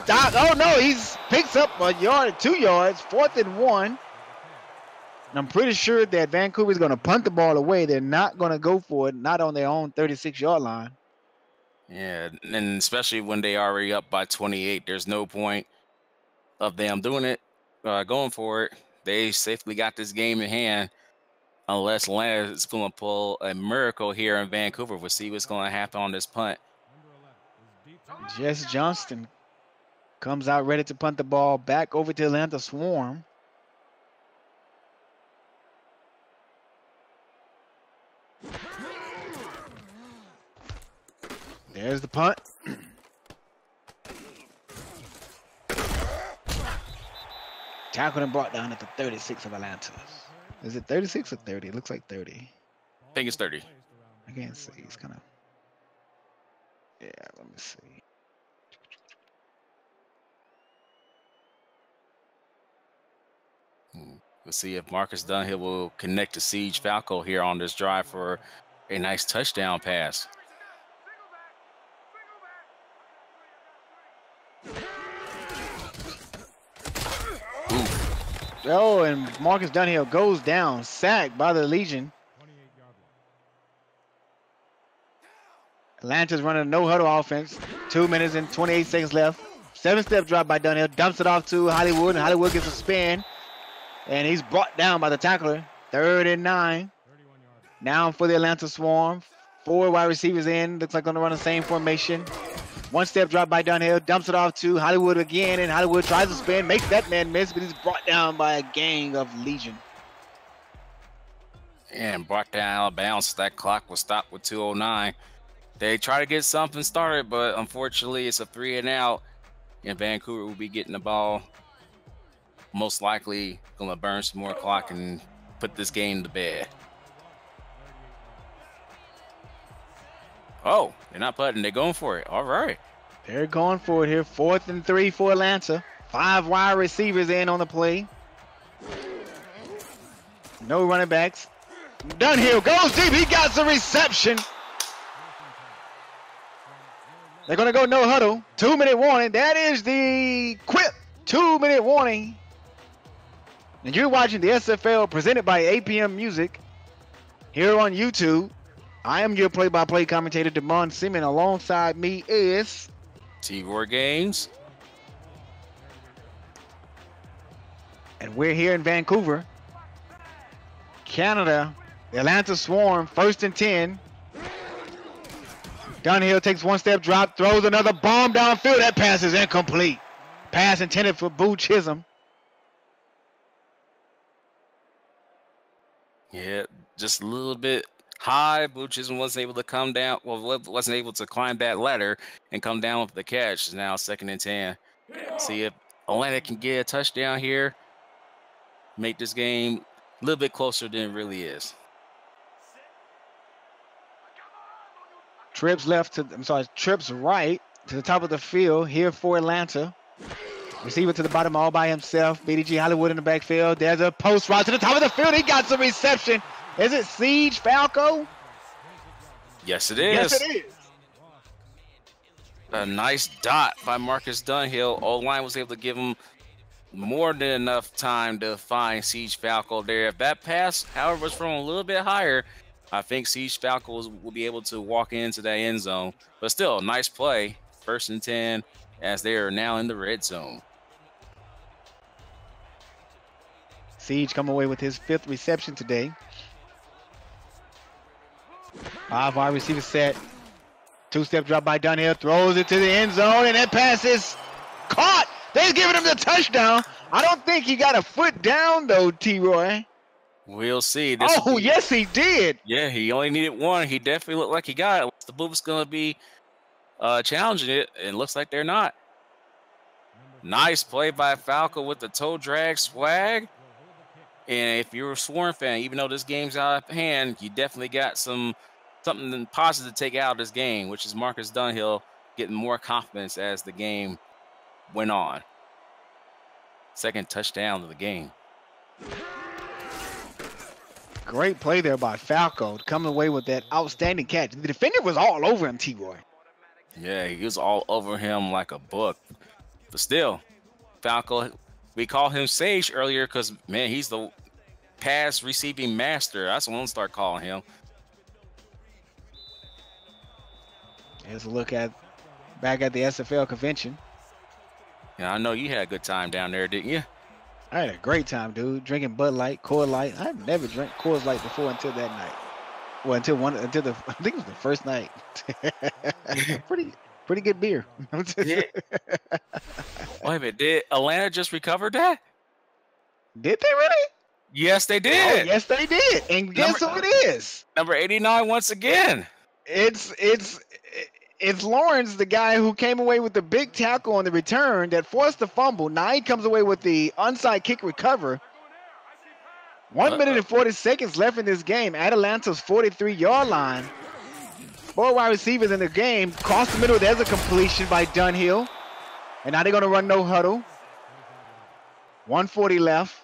Doc. Oh, no, he's picks up a yard, 2 yards, 4th and 1. And I'm pretty sure that Vancouver is going to punt the ball away. They're not going to go for it, not on their own 36-yard line. Yeah, and especially when they already up by 28, there's no point of them doing it, going for it. They safely got this game in hand. Unless Atlanta is going to pull a miracle here in Vancouver. We'll see what's going to happen on this punt. Jess Johnston comes out ready to punt the ball back over to Atlanta Swarm. There's the punt. Tackled and brought down at the 36 of Atlanta. Is it 36 or 30? It looks like 30. I think it's 30. I can't see. It's kind of. Yeah, let me see. We'll see if Marcus Dunhill will connect to Siege Falco here on this drive for a nice touchdown pass. Oh, and Marcus Dunhill goes down, sacked by the Legion. Atlanta's running a no-huddle offense. 2 minutes and 28 seconds left. 7-step drop by Dunhill. Dumps it off to Hollywood, and Hollywood gets a spin. And he's brought down by the tackler. 3rd and 9. Now for the Atlanta Swarm. 4 wide receivers in. Looks like going to run the same formation. 1-step drop by Dunhill. Dumps it off to Hollywood again. And Hollywood tries to spin. Makes that man miss, but he's brought down by a gang of Legion. And brought down out of bounds. That clock was stopped with 2:09. They try to get something started, but unfortunately it's a 3 and out. And Vancouver will be getting the ball. Most likely going to burn some more clock and put this game to bed. Oh, they're not putting. They're going for it. All right. They're going for it here. 4th and 3 for Atlanta. 5 wide receivers in on the play. No running backs. Dunhill goes deep. He got the reception. They're going to go no huddle. 2-minute warning. That is the Quip 2-minute warning. And you're watching the SFL presented by APM Music here on YouTube. I am your play-by-play commentator, Damon Seaman. Alongside me is T-Roy Gaines. And we're here in Vancouver, Canada. The Atlanta Swarm, 1st and 10. Dunhill takes 1-step drop, throws another bomb downfield. That pass is incomplete. Pass intended for Boo Chisholm. Yeah, just a little bit high. Boo Chisholm wasn't able to come down. Well, wasn't able to climb that ladder and come down with the catch. It's now 2nd and 10. See if Atlanta can get a touchdown here. Make this game a little bit closer than it really is. Trips left to, I'm sorry, trips right to the top of the field here for Atlanta. Receiver to the bottom all by himself. BDG Hollywood in the backfield. There's a post route to the top of the field. He got some reception. Is it Siege Falco? Yes, it is. Yes, it is. A nice dot by Marcus Dunhill. O-line was able to give him more than enough time to find Siege Falco there. If that pass, however, was thrown a little bit higher, I think Siege Falco will be able to walk into that end zone. But still, nice play. 1st and 10 as they are now in the red zone. Siege come away with his 5th reception today. 5 wide receiver set. 2-step drop by Dunhill. Throws it to the end zone, and that pass is caught. They're giving him the touchdown. I don't think he got a foot down, though, T-Roy. We'll see. Yes, he did. Yeah, he only needed one. He definitely looked like he got it. The Bullets going to be challenging it, and looks like they're not. Nice play by Falco with the toe drag swag. And if you're a Swarm fan, even though this game's out of hand, you definitely got something positive to take out of this game, which is Marcus Dunhill getting more confidence as the game went on. 2nd touchdown of the game. Great play there by Falco, coming away with that outstanding catch. The defender was all over him, T-Roy. Yeah, he was all over him like a book. But still, Falco, we call him Sage earlier because, man, he's the pass receiving master. That's what I'm going to start calling him. Here's a look back at the SFL convention. Yeah, I know you had a good time down there, didn't you? I had a great time, dude. Drinking Bud Light, Coors Light. I've never drank Coors Light before until that night. Well, I think it was the first night. pretty good beer. Yeah. Wait a minute, did Atlanta just recover that? Did they really? Yes, they did. Oh, yes, they did. And guess who it is? Number 89 once again. It's Lawrence, the guy who came away with the big tackle on the return that forced the fumble. Now he comes away with the onside kick recover. 1 minute and 40 seconds left in this game at Atlanta's 43-yard line. 4 wide receivers in the game. Cross the middle, there's a completion by Dunhill. And now they're going to run no huddle. 1:40 left.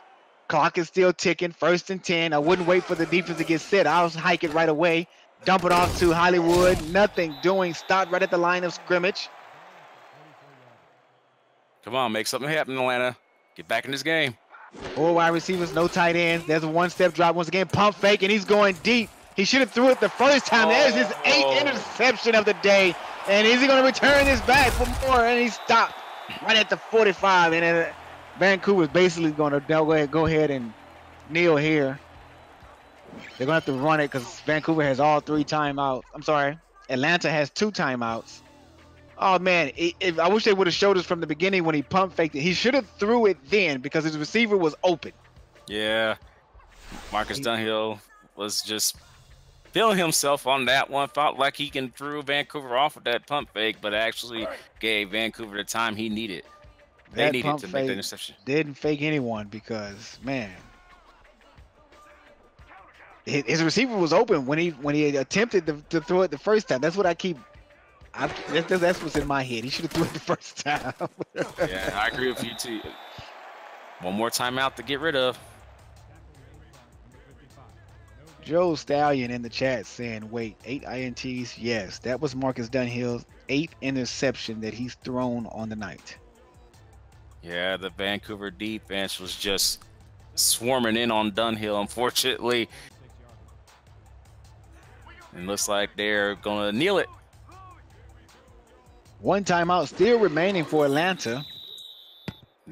Clock is still ticking. 1st and 10. I wouldn't wait for the defense to get set. I'll hike it right away. Dump it off to Hollywood. Nothing doing. Stopped right at the line of scrimmage. Come on, make something happen, Atlanta. Get back in this game. 4 wide receivers, no tight ends. There's a 1-step drop once again. Pump fake, and he's going deep. He should have threw it the first time. There's his 8th interception of the day. And is he going to return this back for more? And he stopped right at the 45. And then Vancouver's basically going to go ahead and kneel here. They're going to have to run it because Vancouver has all 3 timeouts. I'm sorry. Atlanta has 2 timeouts. Oh, man. I wish they would have showed us from the beginning when he pump faked it. He should have threw it then because his receiver was open. Yeah. Marcus Dunhill was just feeling himself on that one. Felt like he can throw Vancouver off with that pump fake, but actually gave Vancouver the time he needed. They needed to make the interception. Didn't fake anyone because, man, his receiver was open when he attempted to throw it the first time. That's what that's what's in my head. He should have threw it the first time. Yeah, I agree with you too. One more timeout to get rid of. Joe Stallion in the chat saying, wait, 8 INTs? Yes, that was Marcus Dunhill's 8th interception that he's thrown on the night. Yeah, the Vancouver defense was just swarming in on Dunhill, unfortunately. And looks like they're going to kneel it. 1 timeout still remaining for Atlanta.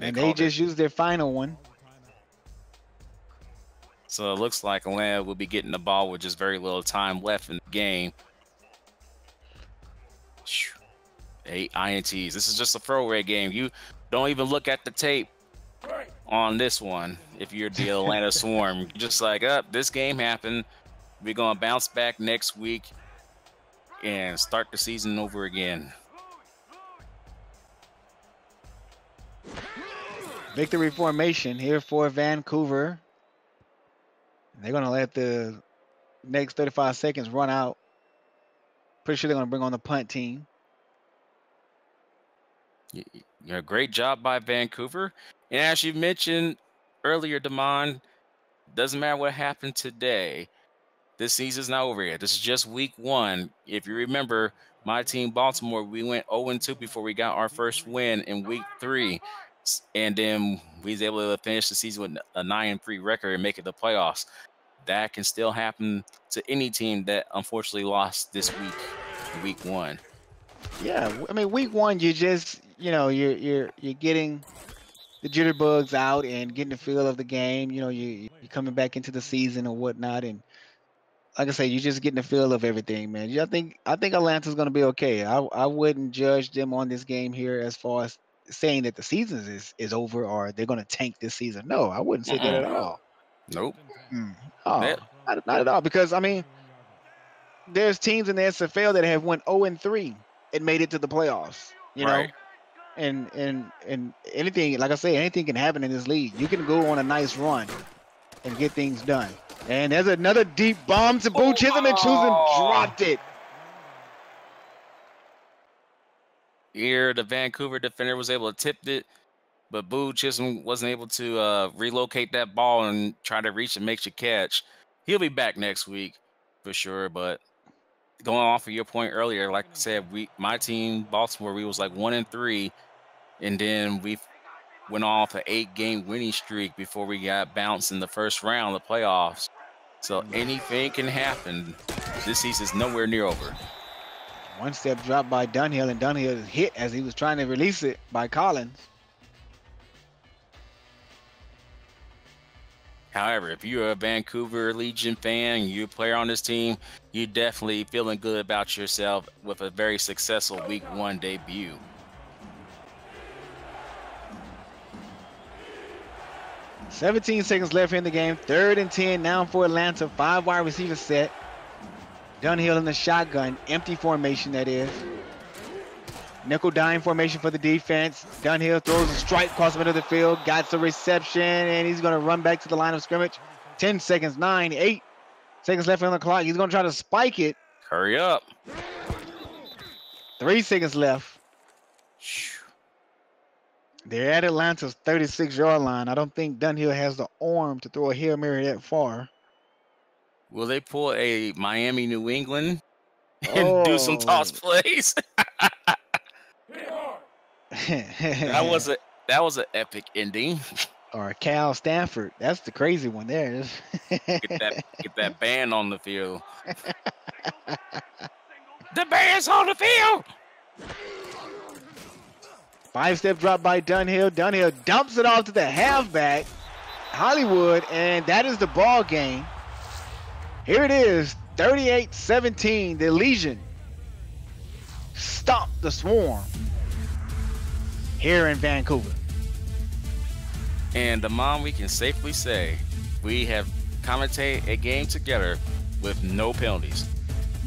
And they just used their final one. So it looks like Atlanta will be getting the ball with just very little time left in the game. 8 INTs. This is just a throwaway game. You don't even look at the tape on this one if you're the Atlanta Swarm. You're just like, this game happened. We're going to bounce back next week and start the season over again. Victory formation here for Vancouver. They're going to let the next 35 seconds run out. Pretty sure they're going to bring on the punt team. A great job by Vancouver. And as you mentioned earlier, Damon, doesn't matter what happened today. This season's not over yet. This is just week 1. If you remember, my team, Baltimore, we went 0-2 before we got our first win in week 3. And then we was able to finish the season with a 9-3 record and make it the playoffs. That can still happen to any team that unfortunately lost this week 1. Yeah, I mean, week 1, you just, you're getting the jitterbugs out and getting the feel of the game. You're coming back into the season or whatnot, and like I say, you're just getting the feel of everything, man. I think Atlanta's going to be okay. I wouldn't judge them on this game here as far as saying that the season is over or they're going to tank this season. No, I wouldn't say that at all. Nope. Oh, not at all. Because I mean, there's teams in the SFL that have went 0-3 and made it to the playoffs. You know, and anything, like I say, anything can happen in this league. You can go on a nice run and get things done. And there's another deep bomb to Boo Chisholm, and Chisholm dropped it. Here, the Vancouver defender was able to tip it, but Boo Chisholm wasn't able to relocate that ball and try to reach and make the catch. He'll be back next week for sure, but going off of your point earlier, like I said, my team, Baltimore, we was like 1-3, and then we went off an 8-game winning streak before we got bounced in the first round of the playoffs. So anything can happen. This season's nowhere near over. One step drop by Dunhill, and Dunhill hit as he was trying to release it by Collins. However, if you're a Vancouver Legion fan, you're a player on this team, you're definitely feeling good about yourself with a very successful week 1 debut. "17 seconds left in the game. 3rd and 10 now for Atlanta. 5 wide receiver set. Dunhill in the shotgun. Empty formation, that is. Nickel dime formation for the defense. Dunhill throws a strike across the middle of the field. Got the reception, and he's going to run back to the line of scrimmage. 10 seconds, 9, 8 seconds left on the clock. He's going to try to spike it. Hurry up. 3 seconds left. They're at Atlanta's 36-yard line. I don't think Dunhill has the arm to throw a Hail Mary that far. Will they pull a Miami, New England and do some toss plays? That was an epic ending. Or Cal Stanford. That's the crazy one there. Get that band on the field. The band's on the field. 5-step drop by Dunhill. Dunhill dumps it off to the halfback, Hollywood, and that is the ball game. Here it is, 38-17. The Legion stomped the Swarm here in Vancouver. And we can safely say we have commentated a game together with no penalties.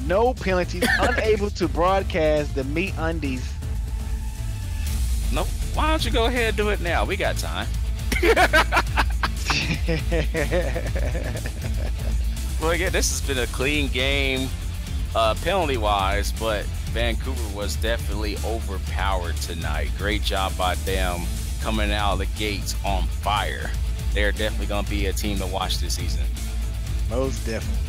No penalties, unable to broadcast the Me Undies. Nope. Why don't you go ahead and do it now? We got time. Well, again, this has been a clean game penalty-wise, but Vancouver was definitely overpowered tonight. Great job by them coming out of the gates on fire. They're definitely going to be a team to watch this season. Most definitely.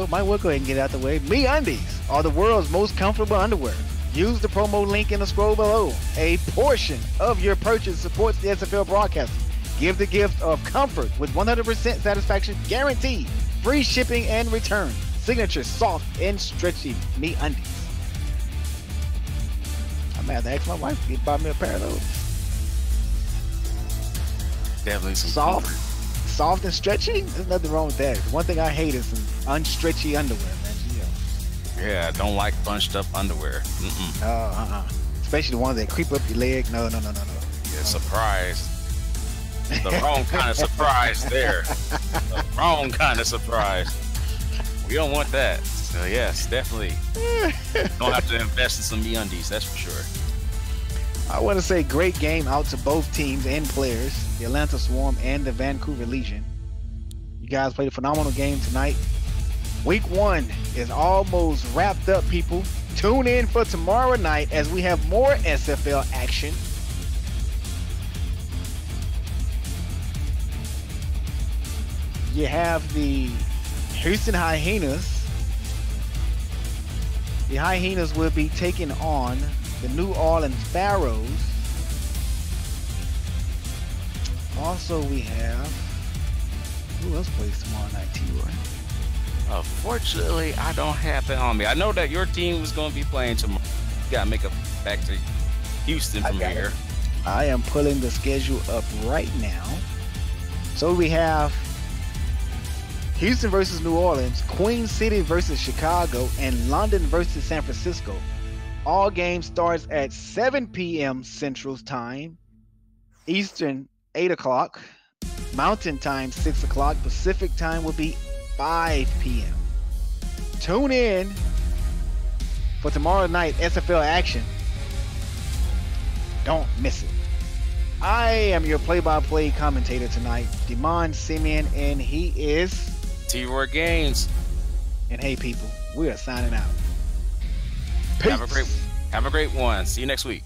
Might well go ahead and get out the way. Me Undies are the world's most comfortable underwear. Use the promo link in the scroll below. A portion of your purchase supports the SFL broadcast. Give the gift of comfort with 100% satisfaction guaranteed. Free shipping and return. Signature soft and stretchy Me Undies. I'm gonna have to ask my wife to buy me a pair of those. Definitely some soft and stretchy. There's nothing wrong with that. The one thing I hate is some unstretchy underwear, man. Yeah, I don't like bunched up underwear. Especially the ones that creep up your leg. No. Yeah, surprise. The wrong kind of surprise there. The wrong kind of surprise. We don't want that. So yes, definitely. Don't have to invest in some MeUndies, that's for sure. I want to say great game out to both teams and players, the Atlanta Swarm and the Vancouver Legion. You guys played a phenomenal game tonight. Week 1 is almost wrapped up, people. Tune in for tomorrow night as we have more SFL action. You have the Houston Hyenas. The Hyenas will be taking on the New Orleans Pharaohs. Also, we have, who else plays tomorrow night, T-Roy? Fortunately, I don't have it on me. I know that your team was going to be playing tomorrow. You got to make a back to Houston from here. I am pulling the schedule up right now. So we have Houston versus New Orleans, Queen City versus Chicago, and London versus San Francisco. All games starts at 7 p.m. Central Time, Eastern 8 o'clock, Mountain Time 6 o'clock, Pacific Time will be 5 p.m. Tune in for tomorrow night SFL action. Don't miss it. I am your play-by-play commentator tonight, Demond Simeon, and he is T-Roy Gaines. And hey, people, we are signing out. Peace. Have a great one. See you next week.